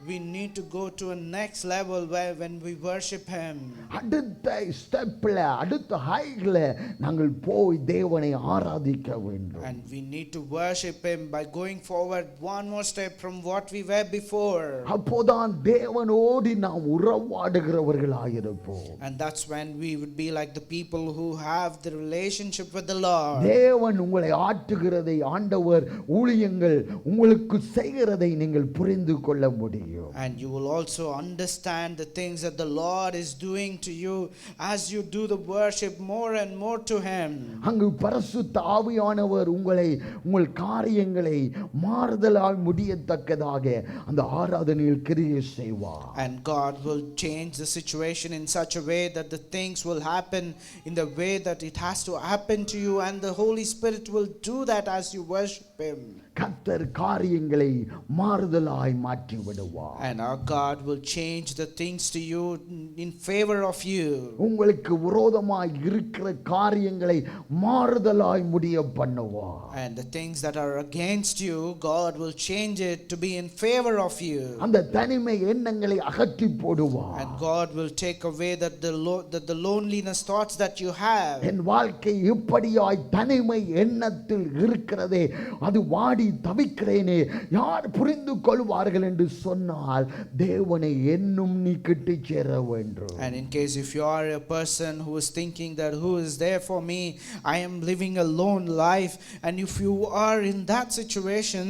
we need to go to a next level where when we worship Him, அடுத்த ஸ்டெப்ல, அடுத்த ஹைட்ல நாங்கள் போய் தேவனை ஆராதிக்க வேண்டும். and we need to worship Him by going forward one more step from what we were before. அப்போதான் தேவனோடு நாம் உறவாடுகிறவர்களாக இருப்போம். And that's when we would be like the people who have the relationship with the Lord. தேவன் உங்களை ஆற்றுகிறதை, ஆண்டவர் ஊழியங்கள் உங்களுக்கு செய்கிறதை நீங்கள் புரிந்து கொள்ள முடியும். முடியும். And you will also understand the things that the Lord is doing to you as you do the worship more and more to Him. அங்கு பரிசுத்த ஆவியானவர் உங்கள் காரியங்களை மாறுதலால் முடியத்தக்கதாக அந்த ஆராதனையில் கிரியை செய்வார். And God will change the situation in such a way that the things will happen in the way that it has to happen to you, and the Holy Spirit will do that as you worship Him. கர்த்தர் காரியங்களை மாறுதலாய் மாற்றி விடுவார். And our God will change the things to you in favor of you. உங்களுக்கு விரோதமாய் இருக்கிற காரியங்களை மாறுதலாய் முடிய பண்ணுவார். And the things that are against you, God will change it to be in favor of you. அந்த தனிமை எண்ணங்களை அகற்றி போடுவார். And God will take away that the loneliness thoughts that you have. என் வாழ்க்கை இப்படியாய் தனிமை எண்ணத்தில் இருக்கிறதே, அது வாடி தவிக்கிறேனே, யார் புரிந்து கொள்வார்கள் என்று சொன்னால் தேவனை என்னும் நீ கிட்டி சேர வேண்டும். And in case if you are a person who is thinking that who is there for me, I am living a lone life, and if you are in that situation,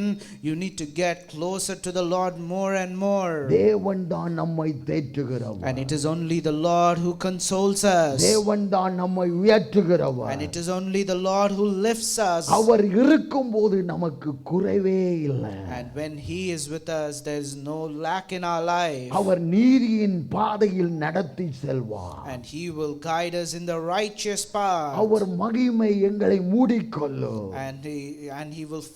you need to get closer to the Lord more and more. தேவன் தான் நம்மை தேற்றுகிறவர். And it is only the Lord who consoles us. தேவன் தான் நம்மை உயர்த்துகிறவர். And it is only the Lord who lifts us. அவர் இருக்கும்போது நமக்கு குறைவே இல்லை. And when He is with us, there is no lack in our life. அவர் நீதியின் பாதையில் நடத்தி செல்வார். And He will guide us in the righteous path. அவர் மகிமை எங்களை மூடிக்கொள்ளும். And He will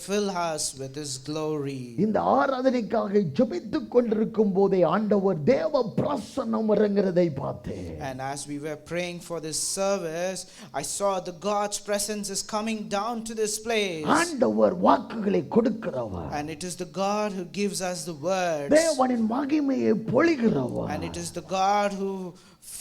fill us with His glory. இந்த ஆராதனைக்காக ஜெபித்துக் கொண்டிருக்கும் போதே ஆண்டவர் தேவ பிரசன்னம் இறங்குறதை பார்த்தேன். And as we were praying for this service, I saw the God's presence is coming down to this place. ஆண்டவர் வாக்குகளை கொடுக்கிறவர். And it is the God who gives us the words. தேவனின் மகிமையை பொழிகிறவர். And it is the God who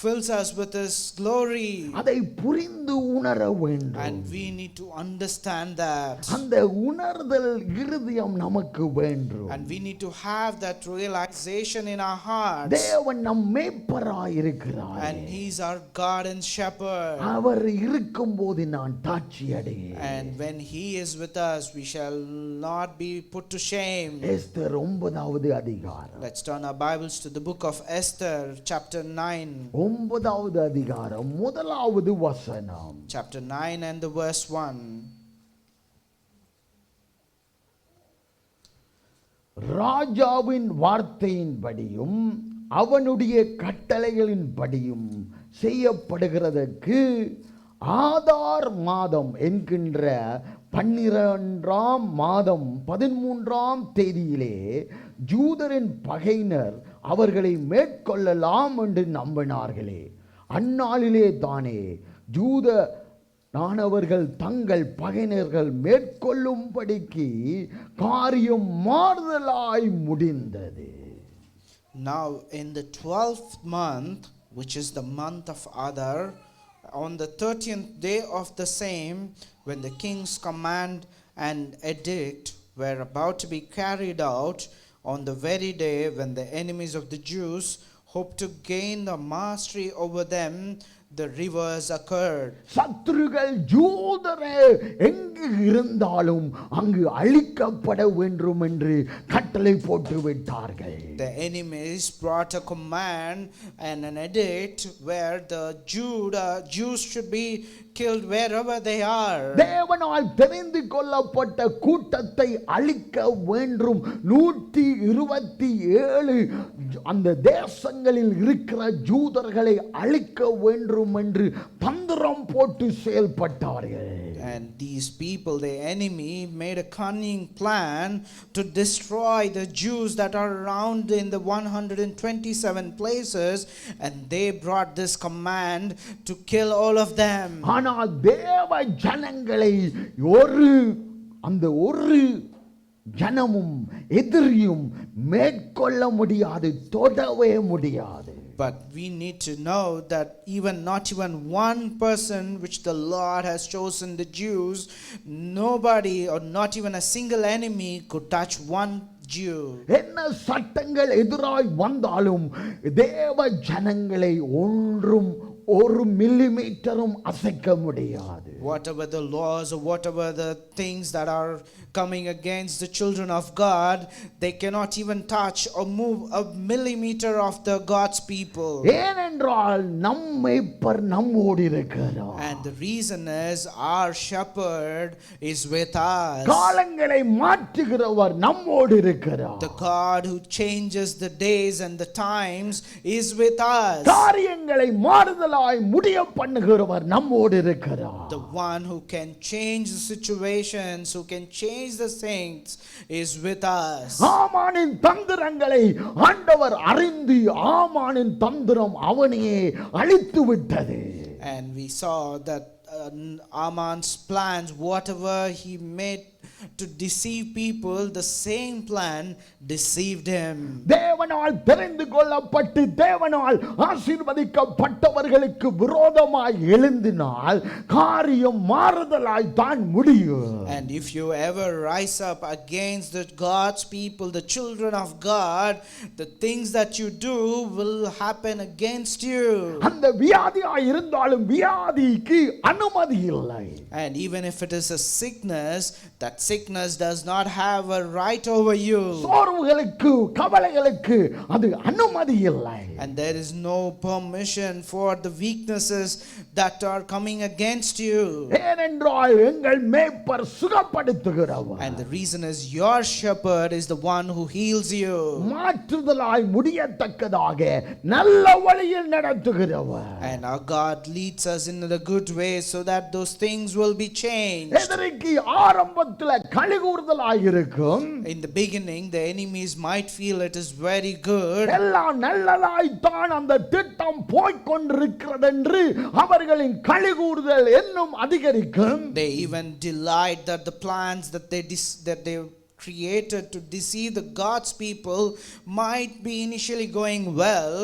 fills us with His glory. அதை புரிந்து உணர வேண்டும். And we need to understand that. அந்த உணர்தல் இருதயம் நமக்கு வேண்டும். And we need to have that realization in our hearts. தேவன் நம் மேய்ப்பராய் இருக்கிறார். And He is our God and shepherd. அவர் இருக்கும்போது நான் தாட்சி அடையேன். And when He is with us, we shall not be put to shame. Esther 9வது அதிகாரம். Let's turn our Bibles to the book of Esther, chapter 9. 9வது அதிகாரம் 1வது வசனம். Chapter 9 and the verse 1. ராஜாவின் வார்த்தையின்படியும் அவனுடைய கட்டளைகளின்படியும் செய்யப்படுகிறதற்கு ஆதார் மாதம் என்கின்ற 12ஆம் மாதம் 13ஆம் தேதியிலே யூதரின் பகையினர் அவர்களை மேற்கொள்ளலாம் என்று நம்பினார்களே. அந்நாளிலே தானே யூத நானவர்கள் தங்கள் பகையினர்கள் மேற்கொள்ளும்படிக்கு காரியம் மாறுதலாய் முடிந்தது. Now in the 12th month, which is the month of Adar, on the 30th day of the same, when the king's command and edict were about to be carried out, on the very day when the enemies of the Jews hoped to gain the mastery over them, the rivers occurred. சத்துருகள் யூதரே எங்கு இருந்தாலும் அங்கு அழிக்கப்பட வேண்டும் என்று கட்டளை போட்டு விட்டார்கள். The enemies brought a command and an edict where the Jews should be killed wherever they are. தேவனால் தெரிந்து கொள்ளப்பட்ட கூட்டத்தை அழிக்க வேண்டும். 127 அந்த தேசங்களில் இருக்கிற யூதர்களை அழிக்க வேண்டும் என்று தந்திரம் போட்டு செயல்பட்டார்கள். And these people, the enemy, made a cunning plan to destroy the Jews that are around in the 127 places, and they brought this command to kill all of them. ஆனால் தேவ ஜனங்களை அந்த ஒரு ஜனமும் எதிரியும் மேற்கொள்ள முடியாது, தொடவே முடியாது. But we need to know that not even one person which the Lord has chosen, the Jews, nobody or not even a single enemy could touch one Jew. என்ன சட்டங்கள் எதிராய் வந்தாலும் தேவ ஜனங்களை ஒன்றும் ஒரு மில்லிமீட்டரும் அசைக்க முடியாது. Whatever the laws or whatever the things that are coming against the children of God, they cannot even touch or move a millimeter of the God's people. ஏனென்றால் நம் மேய்ப்பர் நம்மோடு இருக்கிறார். And the reason is our shepherd is with us. காலங்களை மாற்றுகிறவர் நம்மோடு இருக்கிறார். The God who changes the days and the times is with us. காரியங்களை மாறுதலாய் முடிய பண்ணுகிறவர் நம்மோடு இருக்கிறார். The one who can change the situations, who can change the things is with us. ஆமானின் தந்திரங்களை ஆண்டவர் அறிந்து ஆமானின் தந்திரம் அவனையே அழித்து விட்டது. And we saw that Aman's plans, whatever he made to deceive people, the same plan deceived him. தேவனால் தெரிந்து கொள்ளப்பட்டு தேவனால் ஆசீர்வதிக்கப்பட்டவர்களுக்கு விரோதமாய் எழுந்தினால் காரியம் மாறுதலாய் தான் முடியும். And if you ever rise up against the God's people, the children of God, the things that you do will happen against you. அந்த வியாதியாய் இருந்தாலும் வியாதிக்கு அனுமதி இல்லை. And even if it is a sickness, that sickness does not have a right over you. சோர்வுகளுக்கு கவலைகளுக்கு அது அனுமதி இல்லை. And there is no permission for the weaknesses that are coming against you. ஏனென்றால் எங்கள் மேய்ப்பர் சுகப்படுத்துகிறவர். And the reason is your shepherd is the one who heals you. மாற்றுதலாய் முடியத்தக்கதாக நல்ல வழியில் நடத்துகிறவர். And our God leads us in a good way so that those things will be changed. எதிரிக்கு ஆரம்பத்தில் கலிகூர்தலாய் இருக்கும். In the beginning, the enemies might feel it is very good. எல்லாம் நல்லதாய் தான் அந்த திட்டம் போய்க் கொண்டிருக்கிறது என்று அவர்களின் கலிகூர்தல் இன்னும் அதிகரிக்கும். They even delight that the plans that they created to deceive the God's people might be initially going well.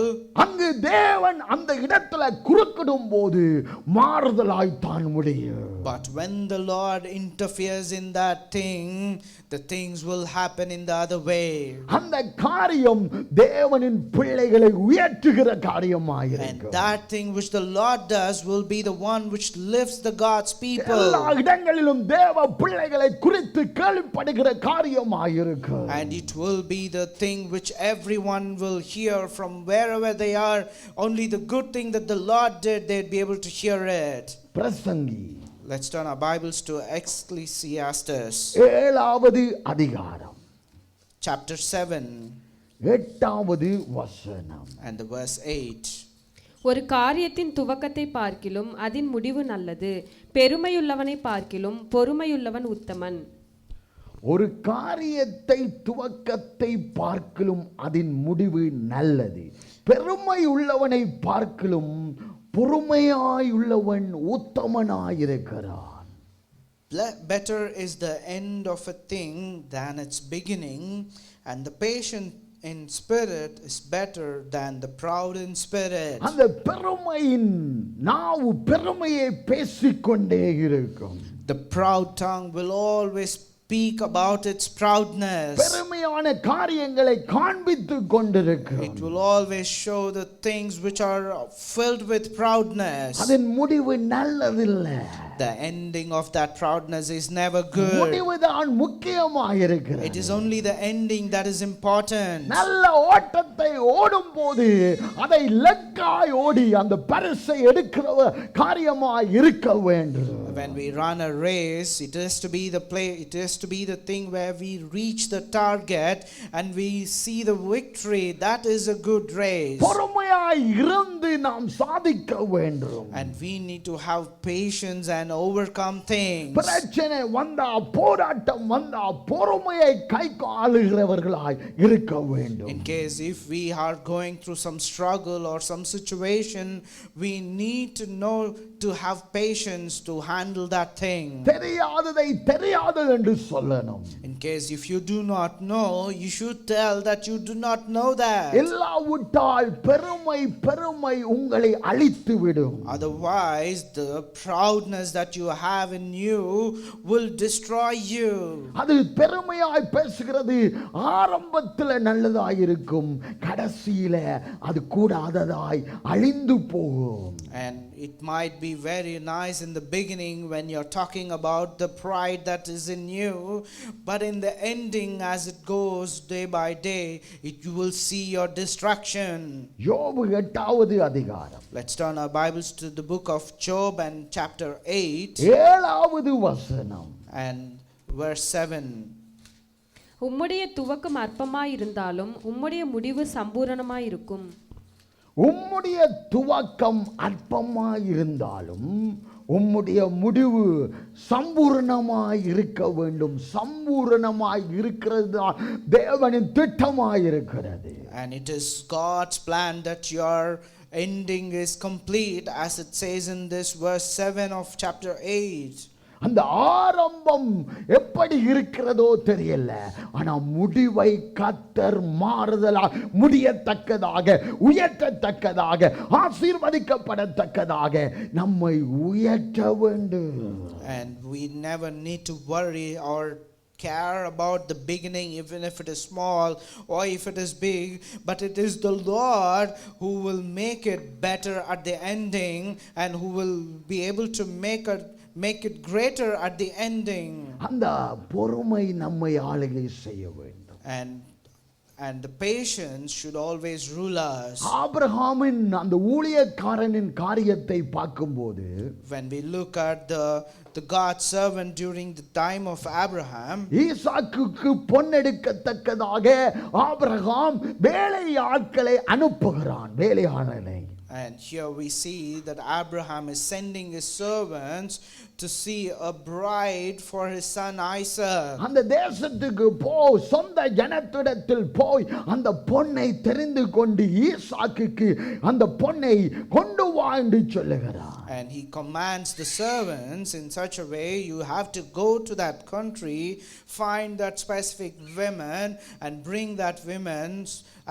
அங்கு தேவன் அந்த இடத்துல குறுக்கிடும் போது மாறுதலாய் தான் முடியும். But when the Lord interferes in that thing, the things will happen in the other way. அந்த காரியம் தேவனின் பிள்ளைகளை உயர்த்துகிற காரியமாய் And இருக்கும். that thing which the Lord does will be the one which lifts the God's people. எல்லா இடங்களிலும் தேவ பிள்ளைகளை குறித்து கேள்விப்படுகிற காரியமாய் இருக்கும். And it will be the thing which everyone will hear from wherever they are. Only the good thing that the Lord did, they'd be able to hear it. பிரசங்கி Let's turn our Bibles to Ecclesiastes 7வது அதிகாரம் chapter 7 8வது வசனம். and the verse 8. ஒரு காரியத்தின் துவக்கத்தை பார்க்கிலும் அதன் முடிவு நல்லது, பெருமையுள்ளவனை பார்க்கிலும் பொறுமையுள்ளவன் உத்தமன். ஒரு காரியத்தை துவக்கத்தை பார்க்கிலும் அதன் முடிவு நல்லது, பெருமை உள்ளவனை பார்க்கிலும் பொறுமையாயுள்ளவன் உத்தமனாயிருக்கிறான். Better is the end of a thing than its beginning, and the patient in spirit is better than the proud in spirit. அந்த பெருமையின் நாவு பெருமையை பேசிக்கொண்டே இருக்கும். The proud tongue will always speak about its proudness. பெருமையான காரியங்களை காண்பித்துக் கொண்டிருக்கும். It will always show the things which are filled with proudness. அதன் முடிவு நல்லதில்லை. The ending of that proudness is never good. முடிவுதான் முக்கியமாயிருக்கிறது. It is only the ending that is important. நல்ல ஓட்டத்தை ஓடும் போது அதை லக்காய் ஓடி அந்த பரிசை எடுக்கிற காரியமாய் இருக்க வேண்டும். When we run a race, it is to be the thing where we reach the target and we see the victory. That is a good race. பொறுமையாய் இருந்து நாம் சாதிக்க வேண்டும். And we need to have patience and overcome things. பிரச்சனை வந்தா போராட்டம் வந்தா பொறுமையை கையாளுகிறவர்களாய் இருக்க வேண்டும். In case if we are going through some struggle or some situation, we need to know to have patience to handle that thing. தெரியாததை தெரியாது என்று சொல்லணும். In case if you do not know, you should tell that you do not know that. இல்லாவிட்டால் பெருமை உங்களை அழித்து விடும். Otherwise, the proudness that you have in you will destroy you. அது பெருமையாய் பேசுகிறது. ஆரம்பத்தில் நல்லதாயிருக்கும், கடைசியில அது கூடாததாய் அழிந்து போகும். And it might be very nice in the beginning when you're talking about the pride that is in you, but in the ending, as it goes day by day, you will see your destruction. யோபு 8வது அதிகாரம். Let's turn our Bibles to the book of Job and chapter 8 7வது வசனம். and verse 7. உம்முடைய துவக்கம் அற்பமாயிருந்தாலும் உம்முடைய முடிவு சம்பூரணமாயிருக்கும். உம்முடைய துவக்கம் அற்பமாயிருந்தாலும் உம்முடைய முடிவு சம்பூர்ணமாய் இருக்க வேண்டும். சம்பூர்ணமாய் இருக்கிறது தான் தேவனின் திட்டமாய் இருக்கிறது. And it is God's plan that your ending is complete, as it says in this verse 7 of chapter 8. அந்த ஆரம்பம் எப்படி இருக்கிறதோ தெரியல, ஆனா முடிவை கர்த்தர் மாறுதலா முடியத்தக்கதாக, உயர்த்தத்தக்கதாக, ஆசீர்வதிக்கப்படத்தக்கதாக நம்மை உயர்த்த வேண்டும். And we never need to worry or care about the beginning, even if it is small or if it is big, but it is the Lord who will make it better at the ending, and who will be able to make it greater at the ending. அந்த பொறுமை நம்மை ஆளுகை செய்ய வேண்டும். And the patience should always rule us. ஆபிரகாமின் அந்த ஊழியக்காரனின் காரியத்தை பார்க்கும்போது, When we look at the God's servant during the time of Abraham, ஈசாக்குக்கு பொன்னெடுக்கத்தக்கதாக ஆபிரகாம் வேலை ஆட்களை அனுப்புகிறான், வேலையாளனை. and here we see that Abraham is sending his servants to see a bride for his son Isaac. அந்த தேசத்துக்கு போய் சொந்த ஜனத்திடத்தில் போய் அந்த பொன்னை தெரிந்து கொண்டு ஈசாக்குக்கு அந்த பொன்னை கொண்டு வா என்று சொல்லுகிறார். And he commands the servants in such a way, you have to go to that country, find that specific woman and bring that woman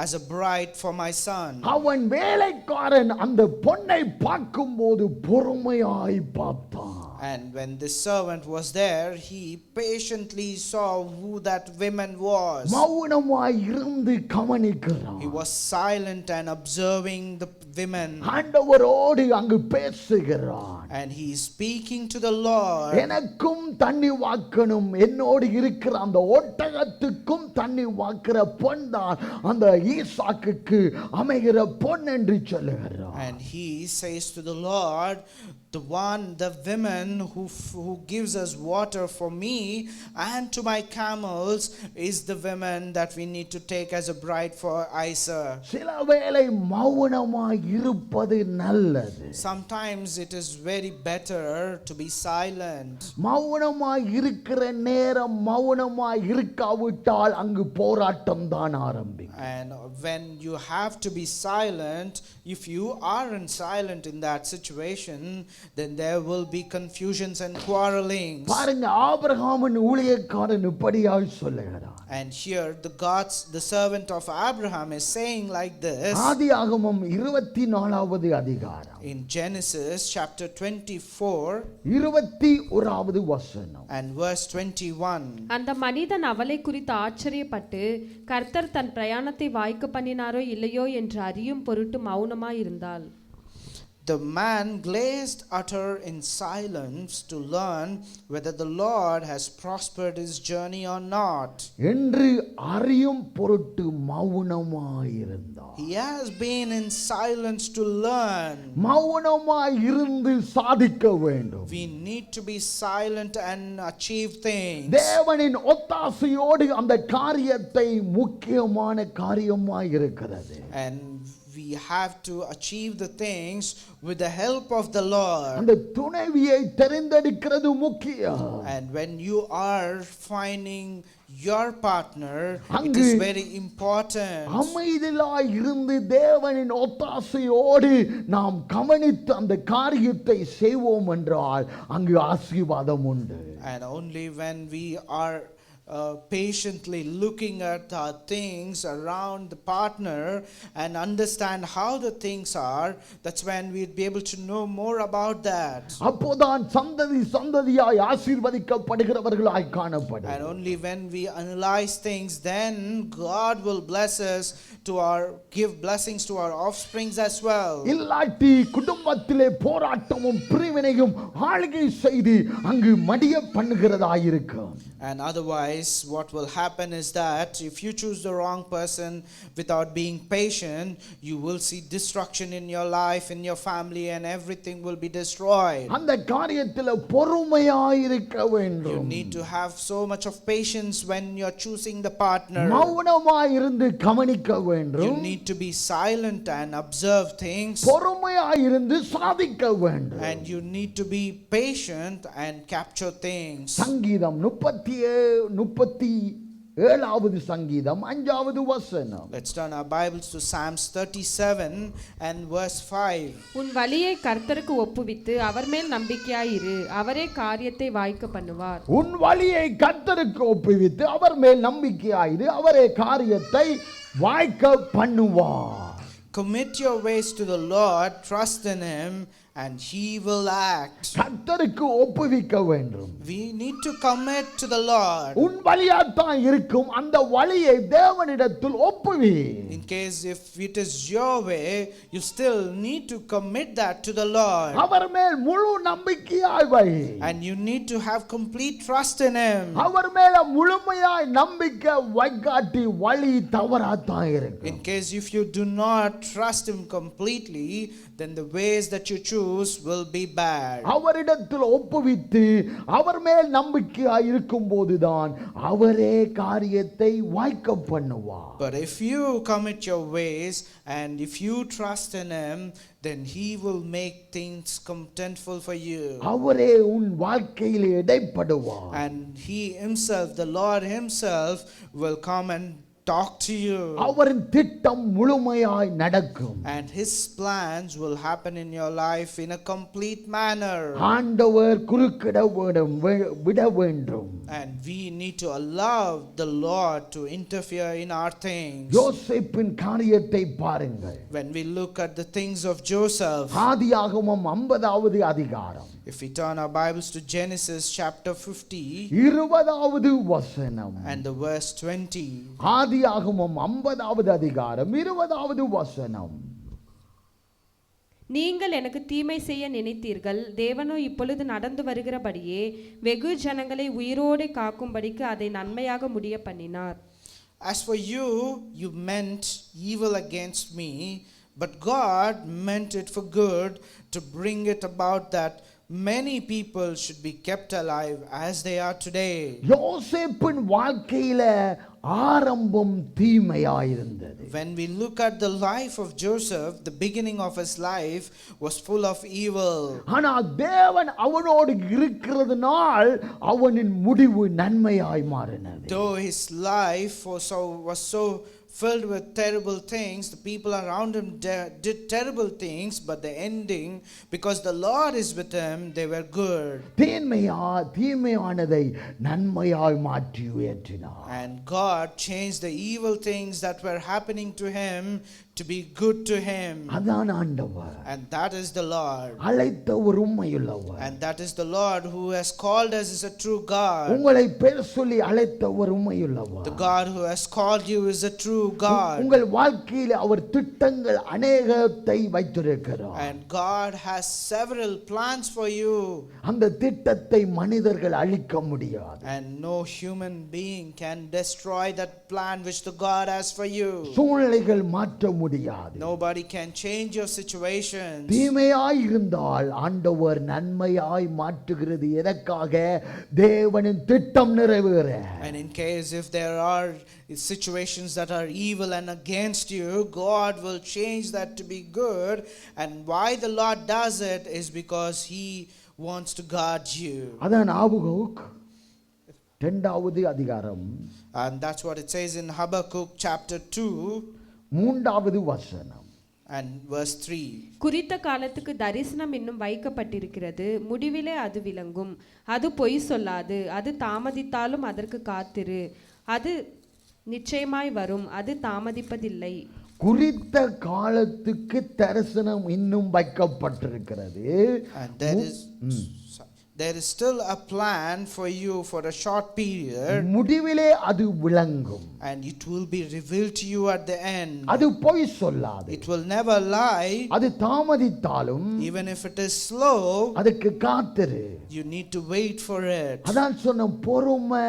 as a bride for my son. அவன் வேலைக்காரன் அந்த பொன்னை பார்க்கும்போது பொறுமையாய் பார்த்தான். And when this servant was there, he patiently saw who that woman was. மௌனமாய் இருந்து கவனிக்கிறான். He was silent and observing the women. ஆண்டவரோடு அங்கு பேசுகிறான். And he is speaking to the Lord. எனக்கும் தண்ணி வாக்கணும், என்னோடு இருக்கிற அந்த ஒட்டகத்துக்கும் தண்ணி வாக்குற பொன் தான் அந்த ஈசாக்குக்கு அமைகிற பொன் என்று சொல்லுகிறான். And he says to the Lord, the women who gives us water for me and to my camels is the women that we need to take as a bride for Isaac. சில வேளை மௌனமாய் இருப்பது நல்லது. Sometimes it is very better to be silent. மௌனமாய் இருக்கிற நேரம், மௌனமாய் இருக்காவிட்டால் அங்கு போராட்டம் தான் ஆரம்பிக்கும். And when you have to be silent, if you aren't silent in that situation, then there will be confusions and quarrelings. பாருங்க, ஆபிரகாமின் ஊழியக்காரன் இப்படியாய் சொல்லுகிறார். And here the servant of Abraham is saying like this. ஆதியாகமம் 24வது அதிகாரம். In Genesis chapter 24 21வது வசனம். and verse 21. அந்த மனிதன் அவளை குறித்து ஆச்சரியப்பட்டு கர்த்தர் தன் பிரயாணத்தை வாய்க்க பண்ணினாரோ இல்லையோ என்று அறியும் பொருட்டு மௌனமாய் இருந்தாள். The man gazed at her in silence to learn whether the Lord has prospered his journey or not. என்று அறியும் பொருட்டு மௌனமாய் இருந்தார். He has been in silence to learn. மௌனமாய் இருந்து சாதிக்க வேண்டும். We need to be silent and achieve things. தேவனின் ஒத்தாசையோடு அந்த காரியத்தை முக்கியமான காரியமாய் இருக்கிறது. And we have to achieve the things with the help of the Lord. அந்த துணைவியை தெரிந்தெடுக்கிறது முக்கியம். And when you are finding your partner, it is very important. அமைதியாய் இருந்து தேவனின் ஒத்தாசையோடு நாம் கவனித்து அந்த காரியத்தை செய்வோம் என்றால் அங்கு ஆசீர்வாதம் உண்டு. And only when we are patiently looking at things around the partner and understand how the things are, that's when we'd be able to know more about that. அப்போதான் சந்ததி சந்ததியாய் ஆசீர்வதிக்கப்படுகிறவர்களாய் And காணப்படும். only when we analyze things, then God will bless us give blessings to our offsprings as well. இல்லாட்டி குடும்பத்திலே போராட்டமும் பிரிவினையும் ஆளுகை செய்து அங்கு மடிய பண்ணுகிறதாயிருக்கும். And otherwise, what will happen is that if you choose the wrong person without being patient, you will see destruction in your life, in your family, and everything will be destroyed. அந்த காரியத்தில் பொறுமையாய் இருக்க You வேண்டும். need to have so much of patience when you're choosing the partner. மௌனமாய் இருந்து கவனிக்க You வேண்டும். need to be silent and observe things. பொறுமையாய் இருந்து சாதிக்க வேண்டும். And you need to be patient and capture things. சங்கீதம் 37வது சங்கீதம் 5வது வசனம். Let's turn our Bibles to Psalms 37 and verse 5. உன் வழியை கர்த்தருக்கு ஒப்புவித்து அவர் மேல் நம்பிக்கையாயிரு, அவரே காரியத்தை வாய்க்க பண்ணுவார். உன் வழியை கர்த்தருக்கு ஒப்புவித்து அவர் மேல் நம்பிக்கையாயிரு, அவரே காரியத்தை வாய்க்க பண்ணுவார். Commit your ways to the Lord, trust in Him, and He will act. கர்த்தருக்கு ஒப்புவிக்க வேண்டும். We need to commit to the Lord. உன் வழியாத்தான் இருக்கும், அந்த வழியை தேவனிடத்தில் ஒப்புவி. In case if it is your way, you still need to commit that to the Lord. அவர் மேல் முழு நம்பிக்கையாய் வை. And you need to have complete trust in Him. அவர் மேல முழுமையாய் நம்பிக்கை வைக்காட்டி வழி தவறாத்தான் இருக்கும். In case if you do not trust Him completely, then the ways that you choose will be bad. அவரிடத்தில் ஒப்புவித்து அவர் மேல் நம்பிக்கையாய் இருக்கும் போதுதான் அவரே காரியத்தை வாய்க்க பண்ணுவார். But if you commit your ways and if you trust in Him, then He will make things contentful for you. அவரே உன் வாழ்க்கையில் இடைப்படுவார். And He Himself, the Lord Himself, will come and talk to you. அவரின் திட்டம் முழுமையாய் நடக்கும். And His plans will happen in your life in a complete manner. ஆண்டவர் குறுக்கிட விட வேண்டும். And we need to allow the Lord to interfere in our things. யோசேப்பின் காரியத்தை பாருங்கள். When we look at the things of Joseph, ஆதியாகமம் 50வது அதிகாரம் if we turn our Bibles to Genesis chapter 50 20வது வசனம். and the verse 20. ஆதியாகமம் 50வது அதிகாரம் 20வது வசனம். நீங்கள் எனக்கு தீமை செய்ய நினைத்தீர்கள், தேவனோ இப்பொழுது நடந்து வருகிறபடியே வெகு ஜனங்களை உயிரோடு காக்கும்படிக்கு அதை நன்மையாக முடிய பண்ணினார். As for you, you meant evil against me, but God meant it for good, to bring it about that many people should be kept alive as they are today. யோசேப்பின் வாழ்க்கையில ஆரம்பம் தீமையாயிருந்தது. When we look at the life of Joseph, the beginning of his life was full of evil. ஆனா தேவன் அவனோடு இருக்கிறதுனால் அவனின் முடிவு நன்மையாய் மாறினது. Though his life was so filled with terrible things, the people around him did terrible things, but the ending, because the Lord is with him, they were good. தீமையானதை நன்மையாய் மாற்றி உயர்த்தினார். And God changed the evil things that were happening to him to be good to him. அதான் ஆண்டவர். And that is the Lord. அழைத்தவர் உண்மையுள்ளவர். And that is the Lord who has called us is a true God. உங்களை பெயர் சொல்லி அழைத்தவர் உண்மையுள்ளவர். The God who has called you is a true God. உங்கள் வாழ்க்கையில் அவர் திட்டங்கள் அநேகத்தை வைத்திருக்கிறார். And God has several plans for you. அந்த திட்டத்தை மனிதர்கள் அழிக்க முடியாது. And no human being can destroy that plan which the God has for you. சூழ்நிலைகள் மாற்ற முடியாது. Nobody can change your situations. தீமையாய் இருந்தால் ஆண்டவர் நன்மையாய் மாற்றுகிறது. எதற்காக? தேவனின் திட்டம் நிறைவேற. And in case if there are situations that are evil and against you, God will change that to be good. And why the Lord does it is because He wants to guard you. அதான் ஆபகுக் 2வது அதிகாரம். And that's what it says in Habakkuk chapter 2. 3வது வசனம். And verse 3. குறித்த காலத்துக்கு தரிசனம் இன்னும் வைக்கப்பட்டிருக்கிறது, முடிவிலே அது விளங்கும். அது பொய் சொல்லாது, அது தாமதித்தாலும் அதற்கு காத்திரு, அது நிச்சயமாய் வரும், அது தாமதிப்பதில்லை. குறித்த காலத்துக்கு தரிசனம் இன்னும் வைக்கப்பட்டிருக்கிறது. And there is still a plan for you for a short period. முடிவிலே அது விளங்கும். And it will be revealed to you at the end. அது பொய் சொல்லாது. It will never lie. அது தாமதித்தாலும் Even if it is slow, அதுக்கு காத்திரு. you need to wait for it. அதான் சொன்ன பொறுமை,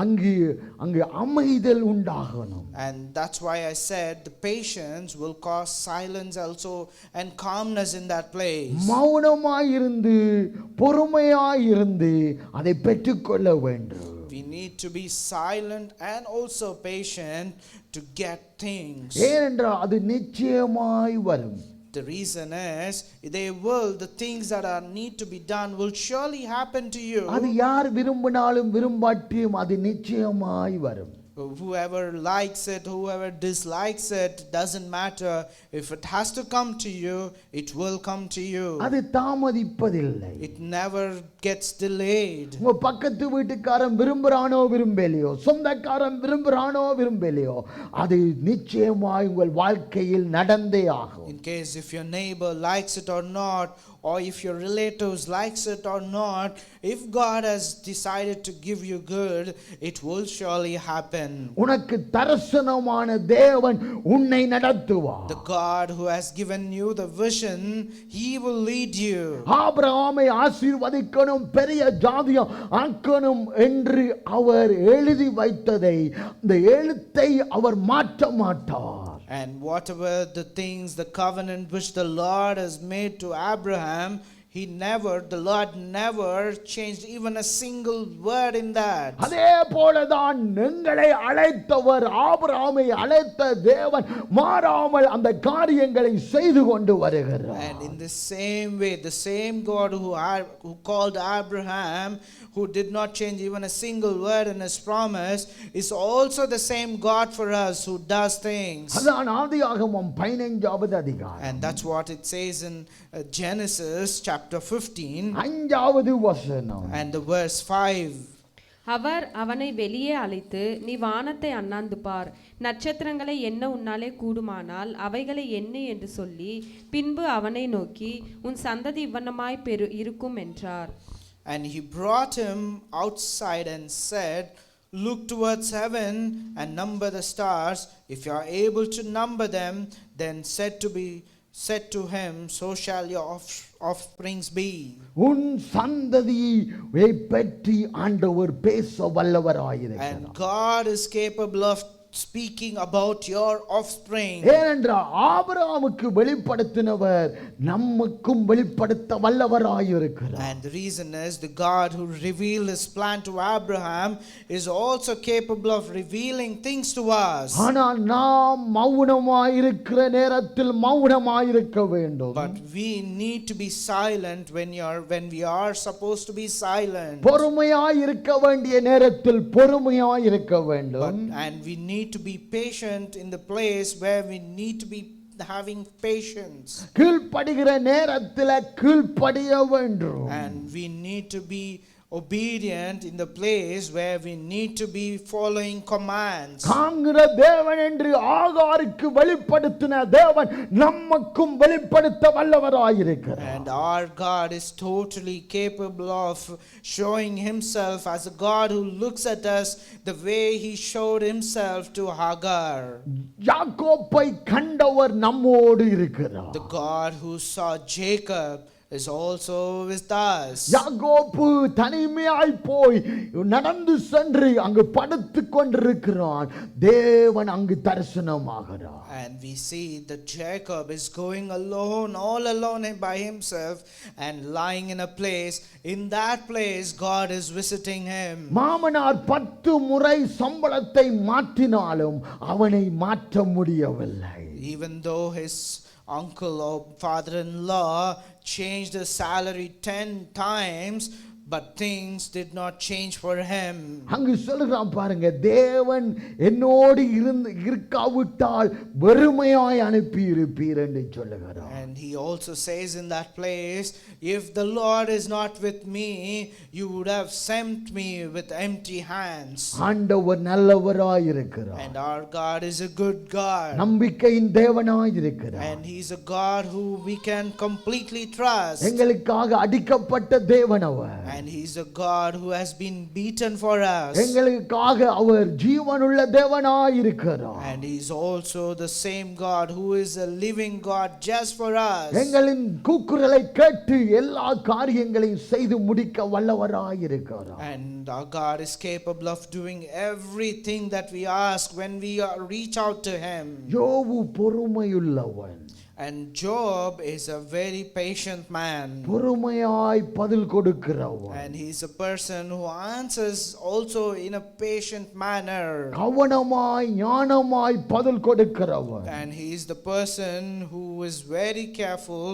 அங்கு அமைதல் உண்டாகணும். And that's why I said the patience will cause silence also and calmness in that place. மௌனமாயிருந்து பொறுமையாயிருந்து அதை பெற்றுக்கொள்ள வேண்டும். We need to be silent and also patient to get things. ஏனென்றால் அது நிச்சயமாய் வரும். The reason is the things that are need to be done will surely happen to you. அது யார் விரும்பினாலும் விரும்பாட்டியும் அது நிச்சயமாய் வரும். Whoever likes it, whoever dislikes it, doesn't matter. If it has to come to you, it will come to you. அது தாமதிப்பதில்லை. It never gets delayed. உங்க பக்கத்து வீட்டுக்காரன் விரும்புறானோ விரும்பலையோ, சொந்தக்காரன் விரும்புறானோ விரும்பலையோ, அது நிச்சயமாய் உங்கள் வாழ்க்கையில் நடந்தே ஆகும். In case if your neighbor likes it or not, or if your relatives likes it or not, if God has decided to give you good, it will surely happen. உனக்கு தரிசனமான தேவன் உன்னை நடத்துவார். The God who has given you the vision, he will lead you. ஆபிரகாமை ஆசீர்வதிக்கணும், பெரிய ஜாதியம் ஆக்கணும் என்று அவர் எழுதி வைத்ததை, அந்த எழுத்தை அவர் மாற்ற மாட்டார். And whatever the things, the covenant which the Lord has made to Abraham, the Lord never changed even a single word in that. அதே போலதான் எங்களை அழைத்தவர், ஆபிரகாமை அழைத்த தேவன் மாறாமல் அந்த காரியங்களை செய்து கொண்டு வருகிறார். And in the same way, the same God who called Abraham, who did not change even a single word in his promise, is also the same God for us who does things. அதான் ஆதியாகமம் 15வது அதிகாரம். And that's what it says in Genesis chapter 15 5வது வசனம். and the verse 5. அவர் அவனை வெளியே அழைத்து, நீ வானத்தை அண்ணாந்து பார், நட்சத்திரங்களை எண்ண உன்னாலே கூடுமானால் அவைகளை எண்ணு என்று சொல்லி, பின்பு அவனை நோக்கி, உன் சந்ததி இவ்வண்ணமாய் இருக்கும் என்றார். And he brought him outside and said, look towards heaven and number the stars. If you are able to number them, then said to him, so shall your offsprings be. உன் சந்ததியை பற்றி ஆண்டவர் பேச வல்லவராயிருக்கிறார். And God is capable of speaking about your offspring. ஏனென்றால் ஆபிரகாமுக்கு வெளிப்படுத்தினவர் நமக்கும் வெளிப்படுத்த வல்லவராயிருக்கிறார். And the reason is the God who revealed his plan to Abraham is also capable of revealing things to us. ஆனால் நாம் மௌனமாயிருக்கிற நேரத்தில் மௌனமாயிருக்க வேண்டும். But we need to be silent when we are supposed to be silent. பொறுமையாயிருக்க வேண்டிய நேரத்தில் பொறுமையாயிருக்க வேண்டும். And we need to be patient in the place where we need to be having patience. கீழ்ப்படிகிற நேரத்தில் கீழ்ப்படிய வேண்டும். And we need to be obedient in the place where we need to be following commands. காண்கிற தேவன் என்று ஆகாருக்கு வெளிப்படுத்தின தேவன் நமக்கும் வெளிப்படுத்த வல்லவராயிருக்கிறார். And our God is totally capable of showing himself as a God who looks at us the way he showed himself to Hagar. யாக்கோபை கண்டவர் நம்மோடு இருக்கிறார். The God who saw Jacob is also with us. யாக்கோபு தனிமையாய் போய் நடந்து சென்று அங்கு படுத்துக் கொண்டிருக்கிறான். தேவன் அங்கு தரிசனமாகிறார். And we see that Jacob is going alone, all alone by himself and lying in a place. In that place God is visiting him. மாமனார் 10 முறை சம்பளத்தை மாற்றினாலும் அவனை மாற்ற முடியவில்லை. Even though his uncle or father-in-law changed his salary 10 times, but things did not change for him. அங்கு சொல்லுறான் பாருங்க, தேவன் என்னோடு இருக்காவிட்டால் வெறுமையாய் அனுப்பி இருப்பீர் என்று சொல்லுகிறார். And he also says in that place, if the Lord is not with me, you would have sent me with empty hands. ஆண்டவர் நல்லவராய் இருக்கிறார். And our God is a good God. நம்பிக்கையின் தேவனாய் இருக்கிறார். And he is a God who we can completely trust. எங்களுக்காக அடிக்கப்பட்ட தேவன் அவர். And he is a God who has been beaten for us. எங்களுக்காக அவர் ஜீவனுள்ள தேவனாய் இருக்கிறார். And he is also the same God who is a living God just for us. எங்களின் கூக்குரலை கேட்டு எல்லா காரியங்களையும் செய்து முடிக்க வல்லவராய் இருக்கிறார். And our God is capable of doing everything that we ask when we reach out to him. யோபு பொறுமையுள்ளவன். And Job is a very patient man. பொறுமையாய் பதில் கொடுக்கிறவன். And he is a person who answers also in a patient manner. கவனமாய் ஞானமாய் பதில் கொடுக்கிறவன். And he is the person who is very careful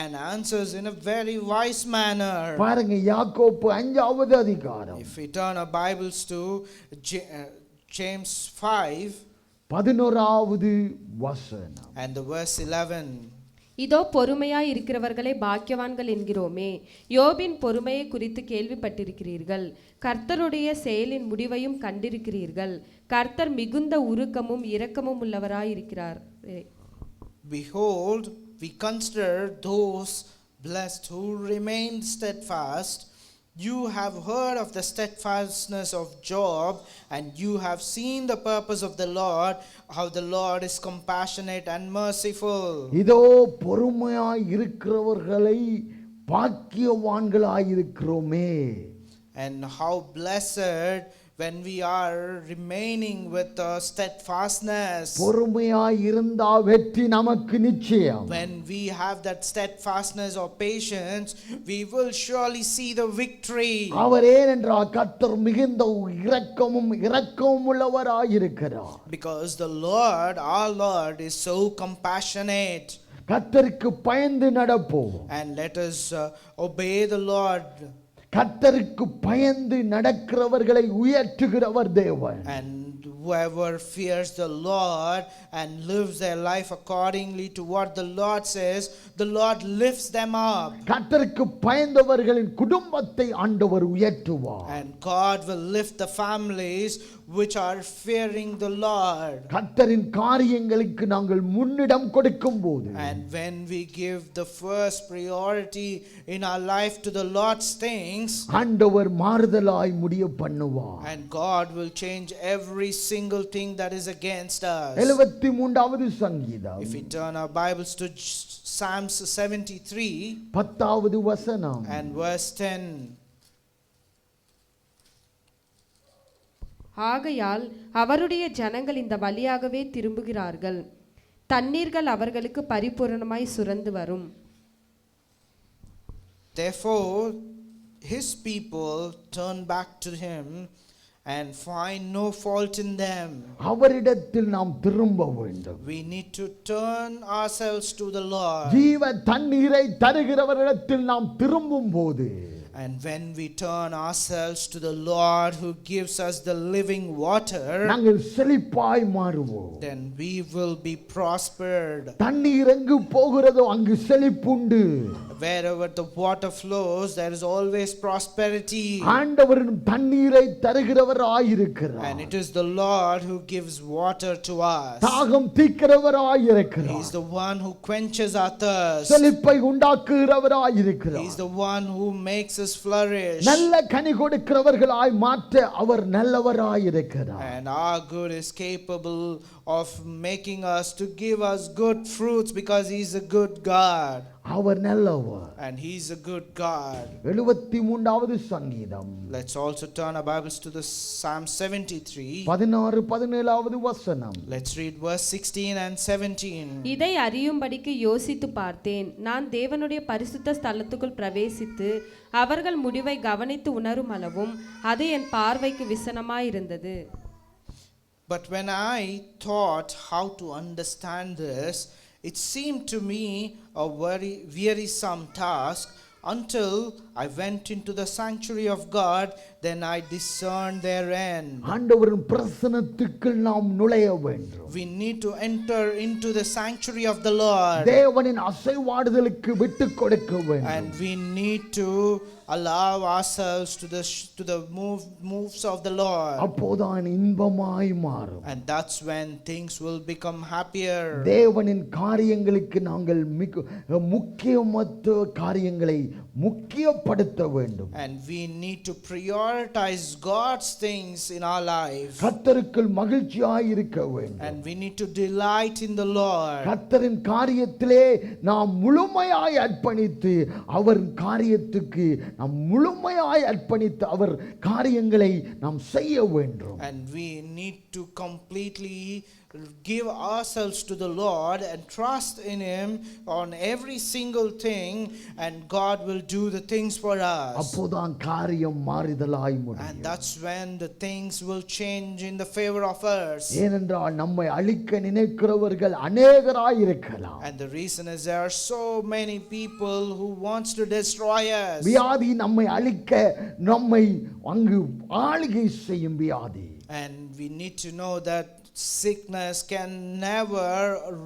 and answers in a very wise manner. பாருங்க, யாக்கோப்பு 5வது அதிகாரம் If we turn our Bibles to James 5 11வது வசனம் and the verse 11. இதோ பொறுமையாய் இருக்கிறவர்களை பாக்கியவான்கள் என்கிறோமே, யோபின் பொறுமையை குறித்து கேள்விப்பட்டிருக்கிறீர்கள், கர்த்தருடைய செயலின் முடிவையும் கண்டிருக்கிறீர்கள். கர்த்தர் மிகுந்த உருக்கமும் இரக்கமும் உள்ளவராய் இருக்கிறார். Behold, we consider those blessed who remain steadfast. You have heard of the steadfastness of Job, and you have seen the purpose of the Lord, how the Lord is compassionate and merciful. இதோ பொறுமையாய் இருக்கிறவர்களை பாக்கியவான்களாய் இருக்கிறோமே. And how blessed when we are remaining with steadfastness. பொறுமையாய் இருந்தா வெற்றி நமக்கு நிச்சயம். When we have that steadfastness or patience, we will surely see the victory. அவர் ஏனென்றால் கர்த்தர் மிகுந்த இரக்கமும் உள்ளவராய் இருக்கிறார். Because the Lord, our Lord, is so compassionate. கர்த்தருக்கு பயந்து நடப்போம். And let us obey the Lord. கர்த்தருக்கு பயந்து நடக்கிறவர்களை உயர்த்துகிறவர் தேவன். And whoever fears the Lord and lives their life accordingly to what the Lord says, the Lord lifts them up. கர்த்தருக்கு பயந்தவர்களின் குடும்பத்தை ஆண்டவர் உயர்த்துவார். And God will lift the families which are fearing the Lord. கர்த்தரின் காரியங்களுக்கு நாங்கள் முன்னிடம் கொடுக்கும்போது, And when we give the first priority in our life to the Lord's things, ஆண்டவர் மாறுதலாய் முடிய பண்ணுவார். and God will change every single thing that is against us. 73வது சங்கீதம் If we turn our Bibles to Psalms 73 10வது வசனம். and verse 10. ஆகையால் அவருடைய ஜனங்கள் இந்த வழியாகவே திரும்புகிறார்கள், தண்ணீர்கள் அவர்களுக்கு பரிபூரணமாய் சுரந்து வரும். Therefore his people turn back to him and find no fault in them. அவரிடத்தில் நாம் திரும்ப வேண்டும். We need to turn ourselves to the Lord. ஜீவ தண்ணீரை தருகிறவரிடத்தில் நாம் திரும்பும் போது, And when we turn ourselves to the Lord who gives us the living water, நாங்கள் செழிப்பாய் மாறுவோம். then we will be prospered. தண்ணீர் எங்கு போகிறதோ அங்கு செழிப்புண்டு. Wherever the water flows, there is always prosperity. ஆண்டவரின் தண்ணீரை தருகிறவராய் இருக்கிறார். And it is the Lord who gives water to us. தாகம் தீர்க்கிறவராய் He இருக்கிறார். is the one who quenches our thirst. செழிப்பை உண்டாக்குகிறவராய் He இருக்கிறார். is the one who makes us flourish. நல்ல கனி கொடுக்கிறவர்களாய் மாற்ற அவர் நல்லவராய் இருக்கிறார். And our good is capable of making us to give us good fruits because he is a good God. அவர் நல்லவர். And he is a good God. 73வது சங்கீதம் Let's also turn our Bibles to the Psalm 73. 16-17வது வசனம். Let's read verse 16 and 17. இதை அறியும்படிக்கு யோசித்து பார்த்தேன், நான் தேவனுடைய பரிசுத்த ஸ்தலத்துக்குள் பிரவேசித்து அவர்கள் முடிவை கவனித்து உணரும் அளவும் அது என் பார்வைக்கு விசனமாயிருந்தது. But when I thought how to understand this, it seemed to me a very wearisome task. until I went into the sanctuary of God, then I discerned their end. ஆண்டவரின் பிரசன்னத்துக்குள் நாம் நுழைய வேண்டும். We need to enter into the sanctuary of the Lord, தேவனின் அசைவாடுதலுக்கு விட்டு கொடுக்க வேண்டும். and we need to allow ourselves to the moves of the Lord, அப்போதான் இன்பமாய் மாறும். and that's when things will become happier. தேவனின் காரியங்களுக்கு நாங்கள் முக்கியமற்ற காரியங்களை முக்கியப்படுத்த வேண்டும். And we need to prioritize God's things in our life, கர்த்தருக்குள் மகிழ்ச்சியாய் இருக்க வேண்டும். and we need to delight in the Lord. கர்த்தரின் காரியத்திலே நாம் முழுமையாய் அர்ப்பணித்து அவர் காரியத்துக்கு நாம் முழுமையாய் அர்ப்பணித்து அவர் காரியங்களை நாம் செய்ய வேண்டும். And we need to completely give ourselves to the Lord and trust in Him on every single thing, and God will do the things for us. அப்போதான் காரியம் மாறுதலாய் And முடியும். that's when the things will change in the favor of us. ஏனென்றால் நம்மை அழிக்க நினைக்கிறவர்கள் அநேகராய் இருக்கலாம். And the reason is there are so many people who wants to destroy us. வியாதி நம்மை அழிக்க நம்மை அங்கு ஆளுகை செய்யும் வியாதி. And we need to know that sickness can never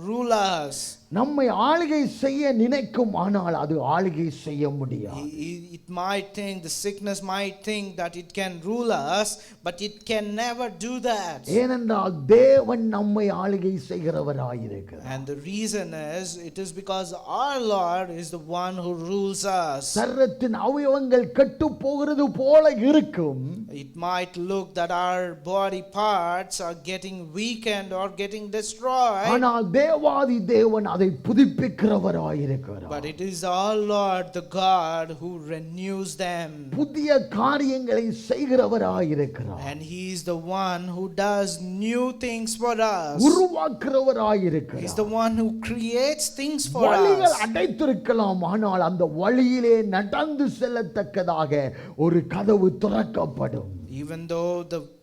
rule us. நம்மை ஆளுகை செய்ய நினைக்கும், ஆனால் அது ஆளுகை செய்ய முடியாது. It might think, the sickness might think that it can rule us, but it can never do that. ஏனென்றால் தேவன் நம்மை ஆளுகை செய்கிறவராயிருக்கிறார். And the reason is, it is because our Lord is the one who rules us. சரீரத்தின் அவயவங்கள் கெட்டு போகிறது போல இருக்கும். It might look that our body parts are getting weakened or getting destroyed, ஆனால் தேவாதி தேவன் அதை புதுப்பிக்கிறவராயிருக்கிறார். but it is our Lord, the God, who renews them. புதிய காரியங்களை செய்கிறவராயிருக்கிறார். And He is the one who does new things for us. உருவாக்குறவராயிருக்கிறார். He is the one who creates things for வழிகள் us. அடைத்திருக்கலாம், ஆனால் அந்த வழியிலே நடந்து செல்லத்தக்கதாக ஒரு கதவு திறக்கப்படும். Even though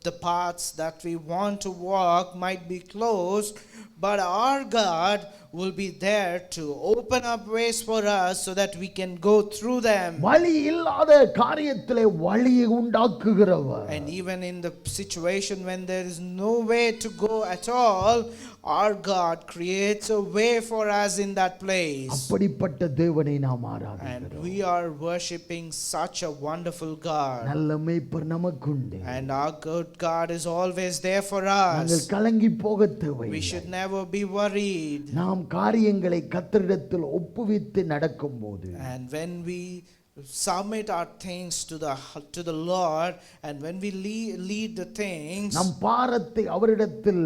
the paths that we want to walk might be closed, but our God will be there to open up ways for us so that we can go through them. வழி இல்லாத காரியத்திலே வழியை உண்டாக்குகிறவர். And even in the situation when there is no way to go at all, our God creates a way for us in that place. அப்படிப்பட்ட தேவனை நாம் And ஆராதிக்கிறோம். we are worshiping such a wonderful God. நல்ல மேய்ப்பர் நமக்குண்டு. And our good God is always there for நாங்கள் us. கலங்கி போக We தேவையில்லை. should never be worried. நாம் காரியங்களை கர்த்தரிடத்தில் ஒப்புவித்து நடக்கும்போது And when we submit our things to the Lord, and when we lead the things, நம் பாரத்தை அவரிடத்தில்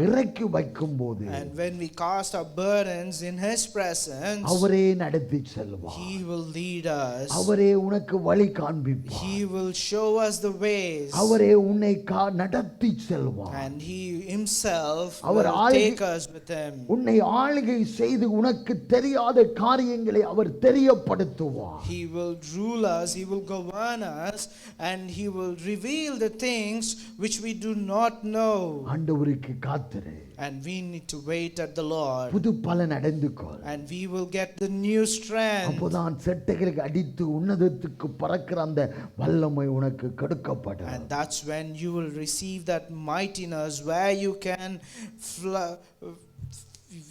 இறக்கி வைக்கும்போது and when we cast our burdens in His presence, அவரே நடத்தி செல்வார். He will lead us. அவரே உனக்கு வழி காண்பிப்பார். He will show us the ways, அவரே உன்னை நடத்தி செல்வார். and He Himself our will ஆளுகை- take us with Him. உன்னை ஆளுகை செய்து உனக்கு தெரியாத காரியங்களை அவர் தெரியப்படுத்துவார். He will rule us, He will govern us, and He will reveal the things which we do not know. ஆண்டவருக்கு காத்திரு. And we need to wait at the Lord, புது பலன் அடைந்து கொள். and we will get the new strength. அப்போதான் செட்டைகளுக்கு அடித்து உன்னதத்துக்கு பறக்கிற அந்த வல்லமை உனக்கு கொடுக்கப்படும். And that's when you will receive that mightiness where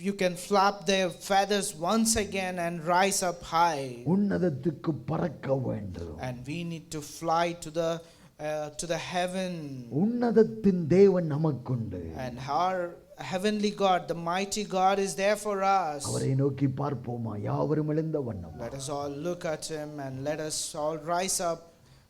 you can flap their feathers once again and rise up high. உன்னதத்துக்கு பறக்க வேண்டும். And we need to fly to the heaven. உன்னதத்தின் தேவன் நமக்குண்டு. And our heavenly God, the mighty God, is there for us. அவரை நோக்கி பார்ப்போமா? யாவரும் எழுந்த வண்ணம் Let us all look at Him, and let us all rise up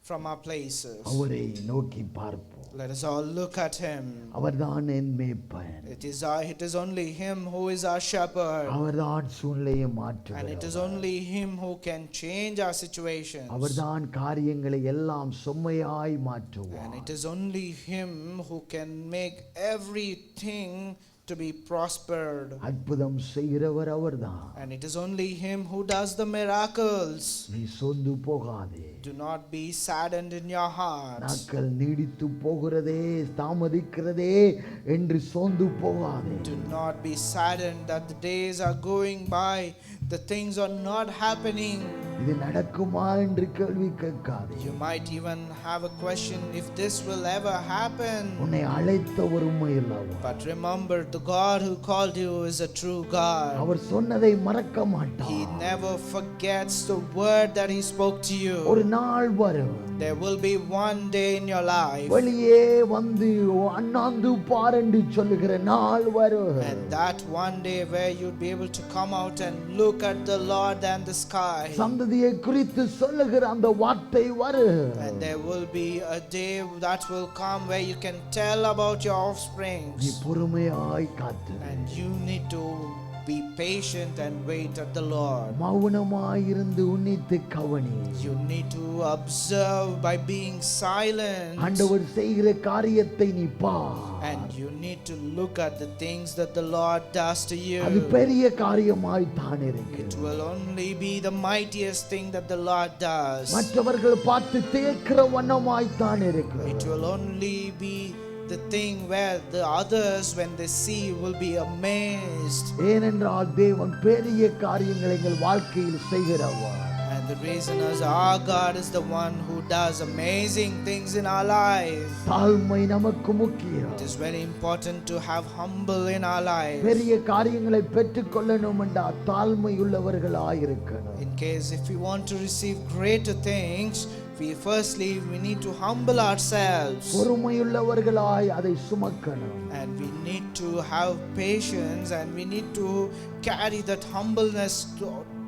from our places. அவரை நோக்கி பார்ப்போம். Let us all look at Him. அவர்தான் என் மேய்ப்பன். It is only Him who is our shepherd, அவர்தான் சூழ்நிலையை and it மாற்றுகிறவர். is only Him who can change our situations. அவர்தான் காரியங்களை எல்லாம் செம்மையாய் And மாற்றுவார். it is only Him who can make everything to be prospered. அற்புதம் செய்கிறவர் அவர்தான். And it is only Him who does the miracles. நீ சோர்ந்து போகாதே. Do not be saddened in your heart. நாட்கள் நீடித்து போகிறதே, தாமதிக்கிறதே என்று சோர்ந்து போகாதே. Do not be saddened that the days are going by, the things are not happening. இது நடக்குமா என்று கேள்வி கேட்காதே. You might even have a question if this will ever happen. உன்னை அழைத்த ஒரு உண்மையுள்ளவர். But remember, the God who called you is a true God. அவர் சொன்னதை மறக்க மாட்டார். He never forgets the word that he spoke to you. ஒரு நாள் வரும். There will be one day in your life. வெளியே வந்து அண்ணாந்து பார் என்று சொல்லுகிற நாள் வரும். And that one day where you'd be able to come out and look at the Lord and the sky. சந்ததியை குறித்து சொல்லுகிற அந்த வார்த்தை வரும். And there will be a day that will come where you can tell about your நீ offsprings. பொறுமையாய் காத்து. And you need to be patient and wait at the Lord. மௌனமாய் இருந்து உன்னித்து கவனி. You need to observe by being silent. ஆண்டவர் செய்கிற காரியத்தை நீ பார். And you need to look at the things that the Lord does to அது you. பெரிய காரியமாய் தான் இருக்கு. It will only be the mightiest thing that the Lord does. மற்றவர்கள் பார்த்து தேக்கிற வண்ணமாய் தான் இருக்கு. It will only be the thing where the others, when they see, will be amazed. ஏனென்றால் தேவன் பெரிய காரியங்களை எங்கள் வாழ்க்கையில் செய்கிறவர். And the reason is our God is the one who does amazing things in our life. தாழ்மை நமக்கு முக்கியம். It is very important to have humble in our life. பெரிய காரியங்களை பெற்றுக்கொள்ளணும் என்றால் தாழ்மை உள்ளவர்களாய் இருக்கணும். In case if we want to receive greater things, we need to humble ourselves. பொறுமையுள்ளவர்களாய் அதை சுமக்கணும். And we need to have patience, and we need to carry that humbleness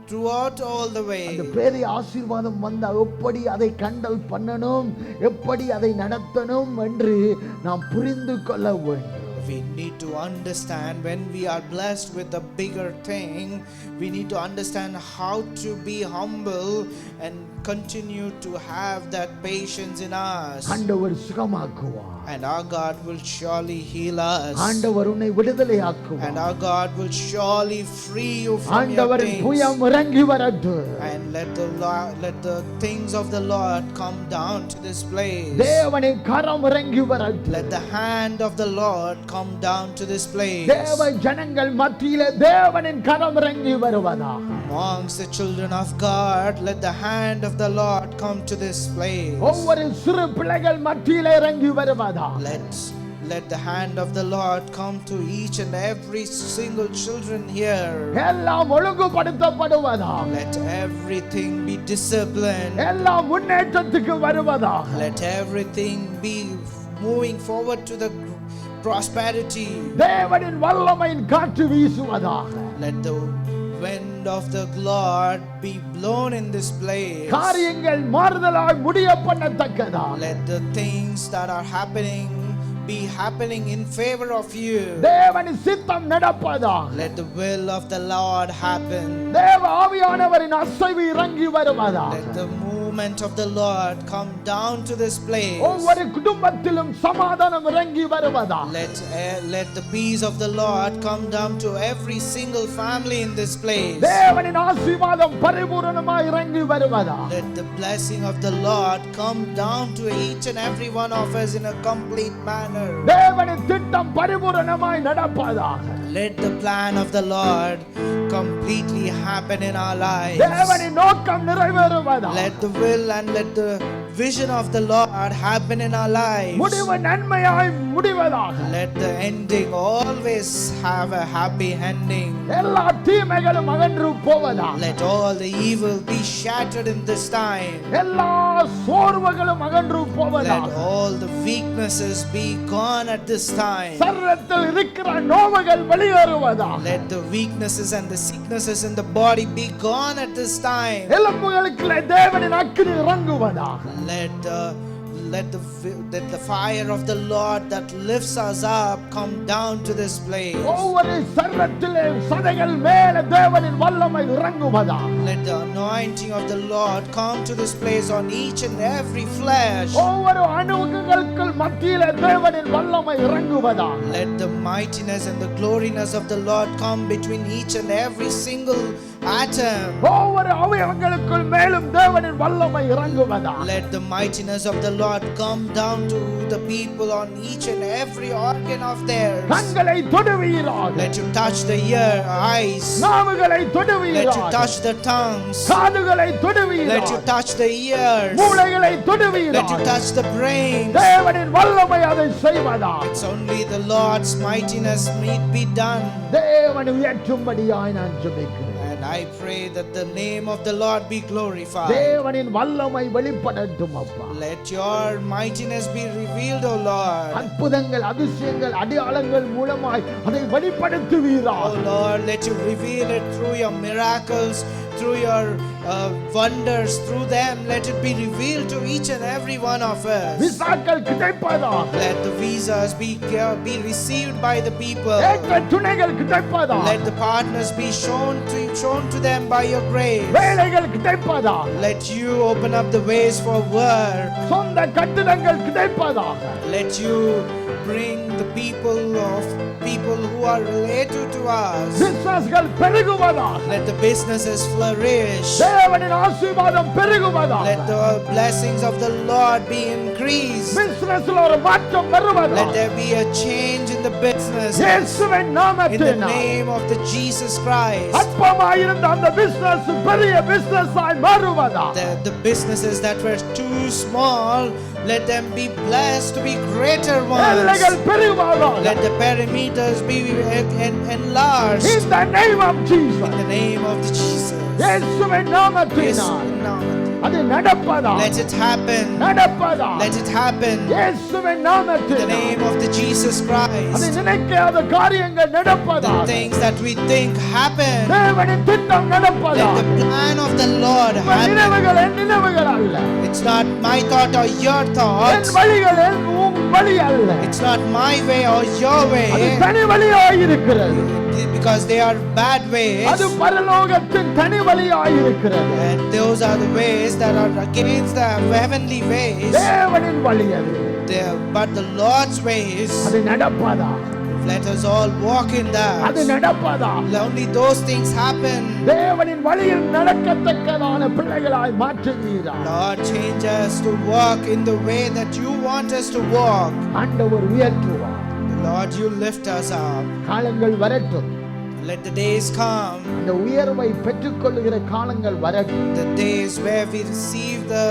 throughout all the way. அந்த பெரிய ஆசீர்வாதம் வந்தா எப்படி அதை கண்டல் பண்ணணும், எப்படி அதை நடத்தணும் என்று நாம் புரிந்து கொள்ள வேண்டும். We need to understand when we are blessed with a bigger thing, we need to understand how to be humble and continue to have that patience in us. ஆண்டவர் சுகமாக்குவார். And our God will surely heal us. ஆண்டவர் உன்னை விடுதலையாக்குவார். And our God will surely free you from your ஆண்டவரின் things. புயம் இறங்கி வரட்டும். And let the things of the Lord come down to this place. தேவனின் கரம் இறங்கி வரட்டும். Let the hand of the Lord come down to this place. தேவ ஜனங்கள் மத்தியிலே தேவனின் கரம் இறங்கி வருவதாக. Amongst the children of God, let the hand of the Lord come to this place. ஒவ்வொரு சிறு பிள்ளைகள் மத்தியிலே இறங்கி வருவதாக. Let the hand of the Lord come to each and every single children here. எல்லாம் ஒழுங்குபடுத்தப்படுவதாக. Let everything be disciplined. எல்லாம் முன்னேற்றத்துக்கு வருவதாக. Let everything be moving forward to the prosperity. தேவனின் வல்லமையின் காற்று வீசுவதாக. Let the wind of the Lord be blown in this place. காரியங்கள் மாறுதலாய் முடிய பண்ணத்தக்கதாக. Let the things that are happening be happening in favor of you. தேவனின் சித்தம் நடப்பதாக. Let the will of the Lord happen. தேவ ஆவியானவரின் அசைவு இறங்கி வருவதாக. Let the movement of the Lord come down to this place. ஒவ்வொரு குடும்பத்திலும் சமாதானம் இறங்கி வருவதாக. Let the peace of the Lord come down to every single family in this place. தேவனின் ஆசீர்வாதம் பரிபூரணமாய் இறங்கி வருவதாக. Let the blessing of the Lord come down to each and every one of us in a complete manner. தேவனின் திட்டம் பரிபூரணமாய் நடப்பதாக. Let the plan of the Lord completely happen in our lives. தேவனின் நோக்கம் நிறைவேறுவதாக. Let the will and let the vision of the Lord happen in our lives. முடிவு நன்மையாய் முடிவதாக. Let the ending always have a happy ending. எல்லா தீமைகளும் அகன்று போவதாக. Let all the evil be shattered in this time. எல்லா சோர்வுகளும் அகன்று Let போவதாக. all the weaknesses be gone at this time. சரீரத்தில் இருக்கிற நோவுகள் வெளியேறுவதாக. Let the weaknesses and the sicknesses in the body be gone at this time. எலும்புகளுக்குள்ளே தேவனின் அக்கினி இறங்குவதாக. Let the fire of the Lord that lifts us up come down to this place. ஒவ்வொரு சரீரத்திலே சதைகள் மேலே தேவனின் வல்லமை இறங்குவதாக. Let the anointing of the Lord come to this place on each and every flesh. ஒவ்வொரு அணுவுகளுக்குள் மத்தியிலே தேவனின் வல்லமை இறங்குவதாக. Let the mightiness and the gloriness of the Lord come between each and every single atom. ஒவ்வொரு அவயவங்களுக்குள் மேலும் தேவனின் வல்லமை இறங்குவதா. Let the mightiness of the Lord come down to the people on each and every organ of theirs. கண்களை தொடுவீராக. Let you touch the ear, eyes. நாவுகளை Let you தொடுவீராக. touch the tongues. காதுகளை Let you தொடுவீராக. touch the ears. மூளைகளை Let you தொடுவீராக. touch the brains. தேவனின் வல்லமை அதை செய்வதா. It's only the Lord's mightiness may be done. தேவன் உயர்த்தும்படியாய் நான் ஜெபிக்கிறேன். And I pray that the name of the Lord be glorified. தேவனின் வல்லமை வெளிப்படட்டும் அப்பா. Let your mightiness be revealed, O Lord. அற்புதங்கள் அதிசயங்கள் அடையாளங்கள் மூலமாய் அதை வெளிப்படுத்துவீராக. Oh Lord, let you reveal it through your miracles, through your wonders, through them. Let it be revealed to each and every one of us. விசாக்கள் கிடைப்பதாக. Let the visas be received by the people. ஏற்ற துணைகள் கிடைப்பதாக. Let the partners be shown to them by your grace. வேலைகள் கிடைப்பதாக. Let you open up the ways for work. சொந்த கட்டிடங்கள் கிடைப்பதாக. Let you bring the people who are related to us. பிசினஸ்கள் பெருகுவதாக. Let the businesses flourish. தேவனின் ஆசீர்வாதம் பெருகுவதாக. Let the blessings of the Lord be increased. பிசினஸ்ல ஒரு மாற்றம் வருவதாக. Let there be a change in the business. இயேசுவின் In the நாமத்தினால் name of the Jesus Christ. அற்பமாயிருந்த அந்த business பெரிய பிசினஸாய் மாறுவதாக. The businesses that were too small, let them be blessed to be greater ones. எல்லைகள் பெருகுவதாக. Let the perimeters be enlarged. In the name of Jesus. In the name of the Jesus. இயேசுவின் நாமத்தினால் அது நடப்பதாக. Let it happen. நடப்பதாக. Let it happen. இயேசுவின் In the நாமத்தினால் name of the Jesus அது Christ. நினைக்காத காரியங்கள் The நடப்பதாக. things that we think happen. தேவனின் திட்டம் Let நடப்பதாக. the plan of the Lord உன் happen. நினைவுகள் என் நினைவுகள் அல்ல. It's not my thought or your N thoughts. வழிகள் உன் வழி அல்ல. It's not my way or your அது way. தனி வழியாய் இருக்கிறது. Because they are bad ways. அது பரலோகத்தின் தனி வழியாய் இருக்கிறது. And those are the ways that are against the heavenly ways. தேவனின் வழி அது. But the Lord's ways, அது நடப்பதா. let us all walk in அது that. நடப்பதா. Only those things happen. தேவனின் வழியில் நடக்கத்தக்கதான பிள்ளைகளாய் மாற்றுவீராய். Lord, change us to walk in the way that you want us to walk. ஆண்டவர் உயர்த்துவார். Lord, you lift us up. காலங்கள் வரட்டும். Let the days come, அந்த உயர்வை பெற்றுக்கொள்ளுகிற காலங்கள் வரட்டும். the days where we receive the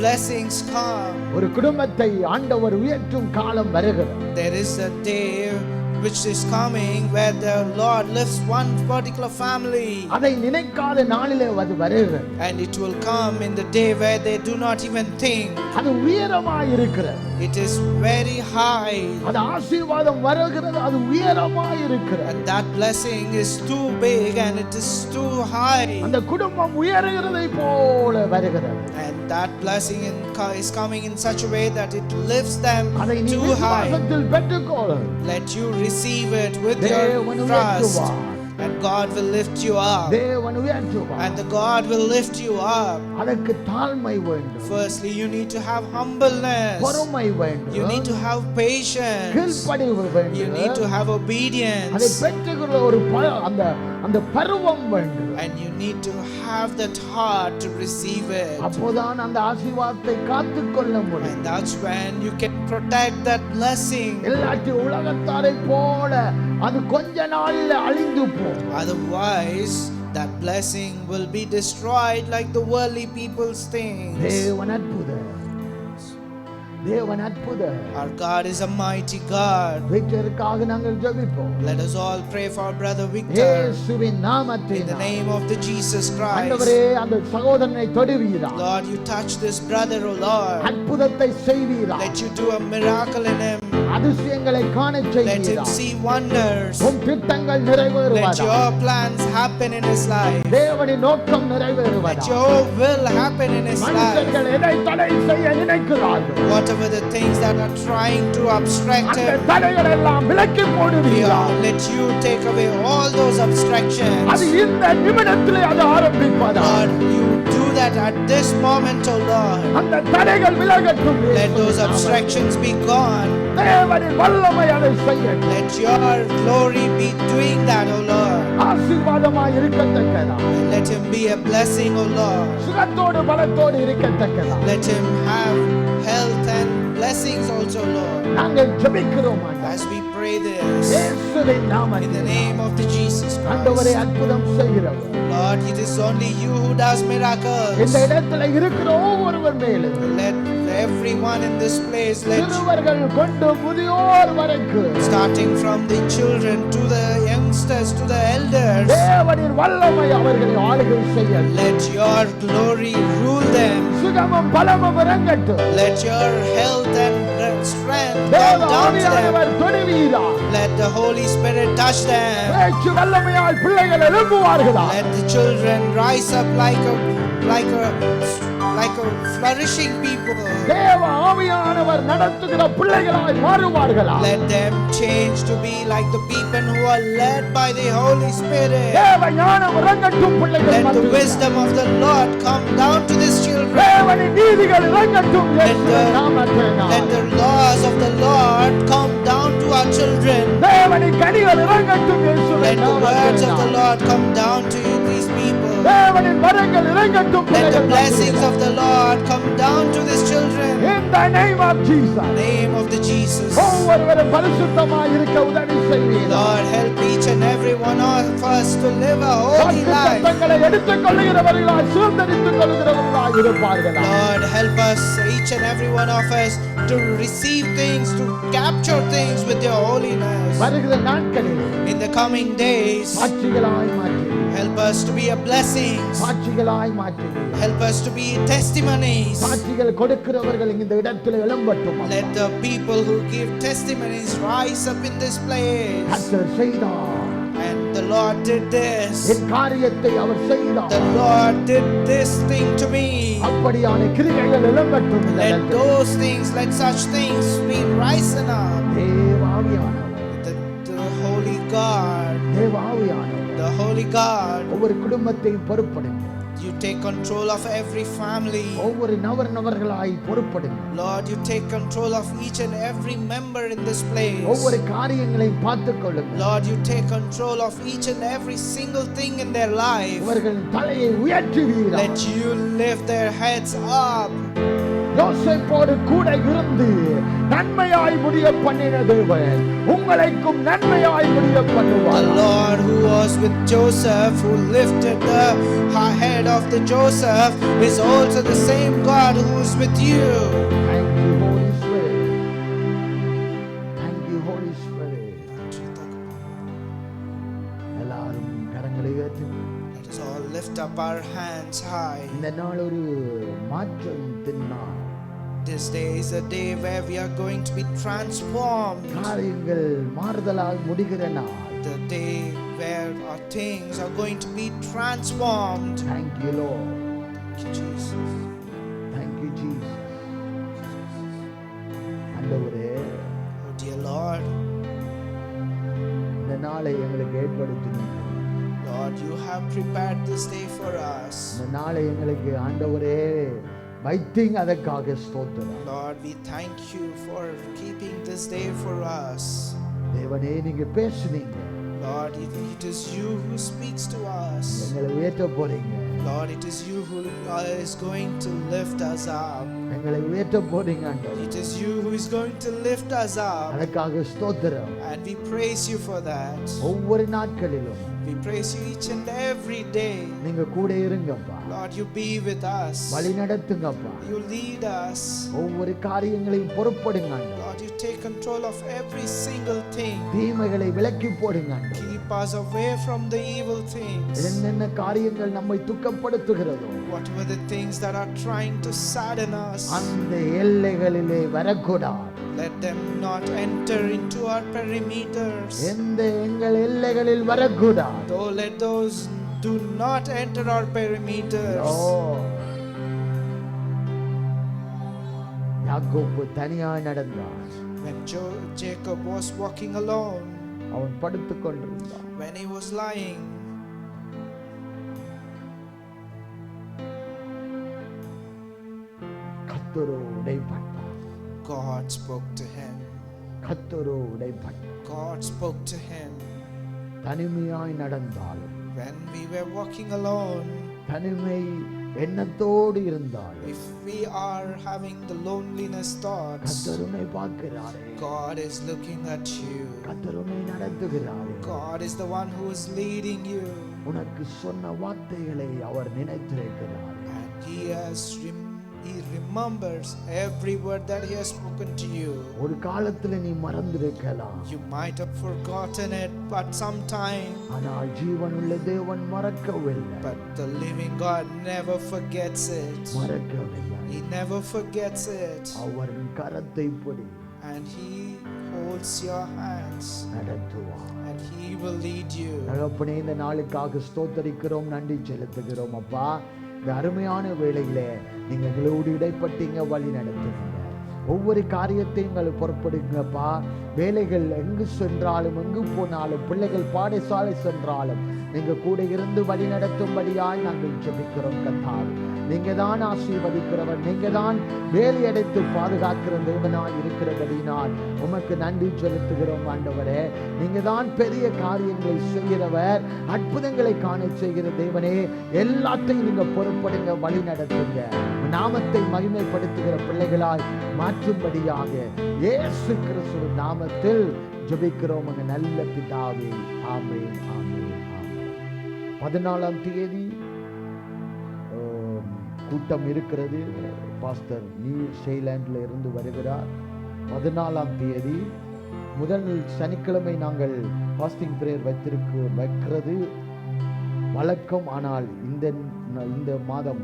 blessings come. ஒரு குடும்பத்தை ஆண்டவர் உயர்த்தும் காலம் வருகிறது. There is a day which is coming where the Lord lifts one particular family. அதை நினைக்காத நாளிலே அது வருகிறது. And it will come in the day where they do not even think. அது உயரமாய் இருக்கிறது. It is very high. அது ஆசீர்வாதம் வருகிறது. அது உயரமாய் இருக்கிறது. And that blessing is too big and it is too high. அந்த குடும்பம் உயர்கிறதை போல வருகிறது. And that blessing is coming in such a way that it lifts them அதை நீ too high. விசுவாசத்தில் பெற்றுக்கொள். Let you receive it with தேவன் your trust. உயர்த்துவார். And God will lift you up. தேவன் உயர்த்துவார். And the God will lift you up. அதற்கு தாழ்மை வேண்டும். Firstly, you need to have humbleness. பொறுமை வேண்டும். You need to have patience. கீழ்ப்படிவு You need to வேண்டும். have அதை obedience. பெற்றுக்கொள்ள ஒரு அந்த பருவம் வேண்டும். And you need to have that heart to receive it. அப்போதான் அந்த ஆசீர்வாதத்தை காத்துக்கொள்ள முடியும். And that's when you can protect that blessing. இல்லாட்டி உலகத்தாரை போல அது கொஞ்ச நாளில் அழிந்து போகும். Otherwise, that blessing will be destroyed like the worldly people's things. தேவன் அற்புதர். தேவன் அற்புதர். Our God is a mighty God. வீட்டிற்காக நாங்கள் ஜெபிப்போம். Let us all pray for our brother Victor. இயேசுவின் In the நாமத்தினால் name of the Jesus Christ. ஆண்டவரே அந்த சகோதரனை தொடுவீராக. Lord, you touch this brother, O Lord. அற்புதத்தை செய்வீராக. Let you do a miracle in him. அதிசயங்களை காணச் Let him செய்வீராக. see wonders. உம் திட்டங்கள் Let நிறைவேறுவதாக. your plans happen in his life. தேவனின் நோக்கம் Let நிறைவேறுவதாக. your will happen in his life. மனுஷர்கள் எதை தடை செய்ய நினைக்கிறார்கள் Whatever the things that are trying to obstruct அந்த him, தடைகள் எல்லாம் விலக்கி போடுவீராக. let you take away all those அது obstructions. இந்த நிமிடத்திலே அது ஆரம்பிப்பதா. Lord, you do that at this moment, O Lord. அந்த தடைகள் விலகட்டும். Let those obstructions be gone. தேவனின் வல்லமை அதை செய்யட்டும். Let your glory be doing that, O Lord. ஆசீர்வாதமாய் இருக்கத்தக்கதா, Let him be a blessing, O Lord. சுகத்தோடு பலத்தோடு இருக்கத்தக்கதா Let him have health and blessings also, Lord. நாங்கள் ஜெபிக்கிறோம் ஆண்டவரே. As we pray this, இயேசுவின் in the நாமத்தில் name of the Jesus ஆண்டவரே Christ. அற்புதம் செய்கிறவர். Lord, it is only you who does miracles. இந்த இடத்துல இருக்கிற ஒவ்வொருவர் மேலும் Let everyone in this place, let சிறுவர்கள் கொண்டு முதியோர் வரைக்கும் starting from the children to the youngsters to the elders, தேவனின் வல்லமை அவர்களை ஆளுகை செய்ய. let your glory rule them. சுகமும் பலமும் இறங்கட்டும். Let your health and strength தேவ come down to them. ஆவியானவர் தொடுவீரா. Let the Holy Spirit touch them. பேச்சு வல்லமையால் பிள்ளைகள் எழும்புவார்களா. Let the children rise up like a flourishing people. தேவ ஆவியானவர் நடத்துகிற பிள்ளைகளாய் மாறுவார்களா. Let them change to be like the people who are led by the Holy Spirit. தேவ ஞானம் இறங்கட்டும் பிள்ளைகள் Let the மத்தியில். wisdom of the Lord come down to these children. தேவனின் நீதிகள் இறங்கட்டும் இயேசுவின் நாமத்தினால். Let the laws of the Lord come down to our children. தேவனின் கனிகள் இறங்கட்டும் Let இயேசுவின் the words of the நாமத்தினால். Lord come down to these people. தேவனின் வரங்கள் இறங்கட்டும் Let the பிள்ளைகள் blessings மத்தியில். of the Lord come down to these children. In the name of Jesus. Name of the Jesus. ஒவ்வொருவரும் பரிசுத்தமாய் இருக்க உதவி செய்வீர். Lord, help each and every one of us to live a holy life. தங்களை எடுத்துக் கொள்ளுகிறவர்களாய் சுதந்தரித்துக் கொள்ளுகிறவர்களாய் இருப்பார்களா. Lord, help us, each and every one of us, to receive things, to capture things with your holiness. வருகிற நாட்களில் In the coming days, சாட்சிகளாய் மாற்றி help us to be a blessing. சாட்சிகளாய் மாற்றி Help us to be testimonies. சாட்சிகள் கொடுக்கிறவர்கள் இந்த இடத்தில் எழும்பட்டும். Let the people who give testimonies rise up in this place. கர்த்தர் செய்தார். And the Lord did this. என் காரியத்தை அவர் செய்தார். The Lord did this thing to me. அப்படியான கிரியைகள் எழும்பட்டும் இந்த Let இடத்தில். those things, let such things be rising up. தேவாவியானவர், The Holy God, தேவாவியானவர் the Holy God, ஒவ்வொரு குடும்பத்தையும் பொறுப்படுங்க. you take control of every family. ஒவ்வொரு நபர்களாய் பொறுப்படுங்க. Lord, you take control of each and every member in this ஒவ்வொரு place. காரியங்களையும் பார்த்துக் கொள்ளுங்க. Lord, you take control of each and every single thing in their life. இவர்கள் தலையை உயர்த்துவீரா. Let you lift their heads up. யோசேப்போடு கூட இருந்து நன்மையாய் முடிய பண்ணின தேவன் உங்களைக்கும் நன்மையாய் முடிய The பண்ணுவார். Lord who was with Joseph, who lifted the head of the Joseph, is also the same God who is with you. Thank you, Holy Spirit. Thank you, Holy Spirit. எல்லாரும் கரங்களை உயர்த்தி Let us all lift up our hands high. இந்த நாள் ஒரு மாற்றம் தின்னாள். This day is a day where we are going to be transformed. காரியங்கள் மாறுதலால் முடிகிற நாள். The day where our things are going to be transformed. Thank you, Lord. Thank you, Jesus. Thank you, Jesus. ஆண்டவரே, Oh dear Lord, இந்த நாளை எங்களுக்கு ஏற்படுத்தினீங்க. Lord, you have prepared this day for us. இந்த நாளை எங்களுக்கு ஆண்டவரே வைத்தீங்க, அதற்காக ஸ்தோத்திரம். Lord, we thank you for keeping this day for us. தேவனே, நீங்க பேசுனீங்க, Lord, it is you who speaks to us. எங்களை உயர்த்த போறீங்க. Lord, it is you who is going to lift us up. எங்களை உயர்த்த போறீங்க ஆண்டவரே. It is you who is going to lift us up. அதற்காக ஸ்தோத்திரம். And we praise you for that. ஒவ்வொரு நாட்களிலும் We praise you each and every day. நீங்க கூட இருங்கப்பா. Lord, you be with us. வழி நடத்துங்கப்பா. You lead us. ஒவ்வொரு காரியங்களையும் பொறுப்படுங்க ஆண்டவரே. Lord, you take control of every single thing. தீமைகளை விலக்கி போடுங்க ஆண்டவரே. Keep us away from the evil things. என்னென்ன காரியங்கள் நம்மை துக்கப்படுத்துகிறதோ Whatever the things that are trying to sadden us, அந்த எல்லைகளிலே வரக்கூடாது. let them not enter into our perimeters. எந்த எங்கள் எல்லைகளில் வரக்கூடாது. Though let those do not enter our perimeters. யாக்கோபு தனியாய் நடந்தான். When Jacob was walking alone, அவன் படுத்துக் கொண்டிருந்தான். when he was lying, கர்த்தரோடு இடைப்பட்டான். God spoke to him. கர்த்தரோ உடைப்பட்டார். God spoke to him. தனிமையாய் நடந்தாலும், When we were walking alone, தனிமை எண்ணத்தோடு இருந்தாலும், if we are having the loneliness thoughts, கர்த்தர் உன்னை பார்க்கிறாரே, God is looking at you. கர்த்தர் உன்னை நடத்துகிறாரே. God is the one who is leading you. உனக்கு சொன்ன வார்த்தைகளை அவர் நினைத்திருக்கிறார். And He remembers every word that He has spoken to you. ஒரு காலத்துல நீ மறந்திருக்கலாம். You might have forgotten it, but sometime. ஆனால் ஜீவனுள்ள தேவன் மறக்கவில்லை. But the living God never forgets it. மறக்கவில்லை. He never forgets it. அவர் கரத்தை பிடி. And He holds your hands. நடத்துவார். And He will lead you. தகப்பனே, இந்த நாளுக்காக ஸ்தோத்திரிக்கிறோம், நன்றி செலுத்துகிறோம் அப்பா. இந்த அருமையான வேளையில நீங்க எங்களோடு இடைப்பட்டீங்க, வழி நடத்துங்க. ஒவ்வொரு காரியத்தையும் எங்களை பொறுப்படுங்கப்பா. வேலைகள் எங்கு சென்றாலும், எங்கு போனாலும், பிள்ளைகள் பாடசாலை சென்றாலும் நீங்க கூட இருந்து வழி நடத்தும்படியாய் நாங்கள் ஜெபிக்கிறோம் கர்த்தாவே. நீங்க தான் ஆசீர்வதிக்கிறவர், நீங்க தான் வேலையடைத்து பாதுகாக்கிற தேவனாய் இருக்கிறபடினால் உமக்கு நன்றி செலுத்துகிறோம் ஆண்டவரே. நீங்க தான் பெரிய காரியங்களை செய்கிறவர், அற்புதங்களை காண செய்கிற தேவனே. எல்லாத்தையும் நீங்க பொறுப்படுங்க, வழி நடத்துங்க. நாமத்தை மகிமைப்படுத்துகிற பிள்ளைகளாய் மாற்றும்படியாக இயேசு கிறிஸ்துவின் நாமத்தில் ஜெபிக்கிறோம் எங்க நல்ல பிதாவே. ஆமென், ஆமென், ஆமென். 14ஆம் தேதி கூட்டம் இருக்கிறது. பாஸ்டர் நியூ செய்லாண்டில் இருந்து வருகிறார். 14ஆம் தேதி முதல் சனிக்கிழமை நாங்கள் பாஸ்டிங் பிரேயர் வைக்கிறது வழக்கம். ஆனால் இந்த மாதம்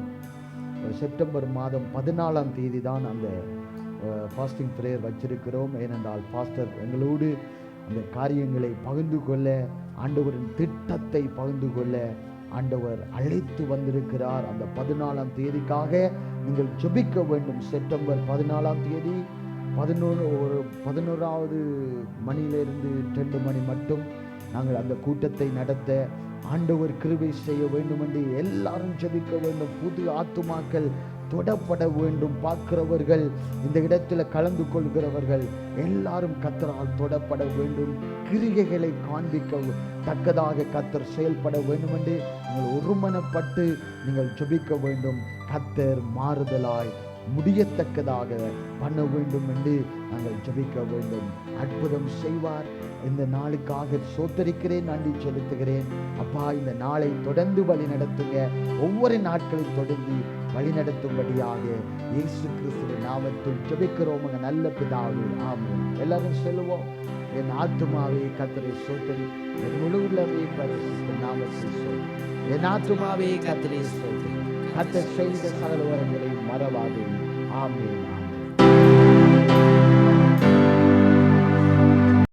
செப்டம்பர் மாதம் 14ஆம் தேதி தான் அந்த பாஸ்டிங் பிரேயர் வச்சிருக்கிறோம். ஏனென்றால் பாஸ்டர் எங்களோடு அந்த காரியங்களை பகிர்ந்து கொள்ள, ஆண்டவரின் திட்டத்தை பகிர்ந்து கொள்ள ஆண்டவர் அழைத்து வந்திருக்கிறார். அந்த 14ஆம் தேதிக்காக நீங்கள் ஜெபிக்க வேண்டும். செப்டம்பர் 14ஆம் தேதி 11வது மணியிலிருந்து 2 மணி மட்டும் நாங்கள் அந்த கூட்டத்தை நடத்த ஆண்டவர் கிருபை செய்ய வேண்டும் என்று எல்லாரும் ஜெபிக்க வேண்டும். புது ஆத்துமாக்கள் தொடப்பட வேண்டும். பார்க்கிறவர்கள், இந்த இடத்துல கலந்து கொள்கிறவர்கள் எல்லாரும் கர்த்தரால் தொடப்பட வேண்டும். கிரிகைகளை காண்பிக்க தக்கதாக கர்த்தர் செயல்பட வேண்டும் என்று நீங்கள் ஒருமனப்பட்டு நீங்கள் ஜெபிக்க வேண்டும். கர்த்தர் மாறுதலாய் முடியத்தக்கதாக பண்ண வேண்டும் என்று நாங்கள் ஜெபிக்க வேண்டும். அற்புதம் செய்வார். இந்த நாளுக்காக சோத்தரிக்கிறேன், நன்றி செலுத்துகிறேன் அப்பா. இந்த நாளை தொடர்ந்து வழி நடத்துங்க. ஒவ்வொரு நாட்களையும் தொடர்ந்து வழி நடத்தும்படியாக இயேசு கிறிஸ்துவின் நாமத்தில் ஜெபிக்கிறோம் நல்ல பிதாவே. ஆமென். எல்லாரும் சொல்லுவோம். என் ஆத்துமாவே கர்த்தரை சோத்தரி, என் முழு உள்ளமே பரிசுத்த நாமத்தில் சொல். என் ஆத்துமாவே கர்த்தரை சோத்தரி, கர்த்தர் செய்த சகல வரங்களை மறவாதே. ஆமென்.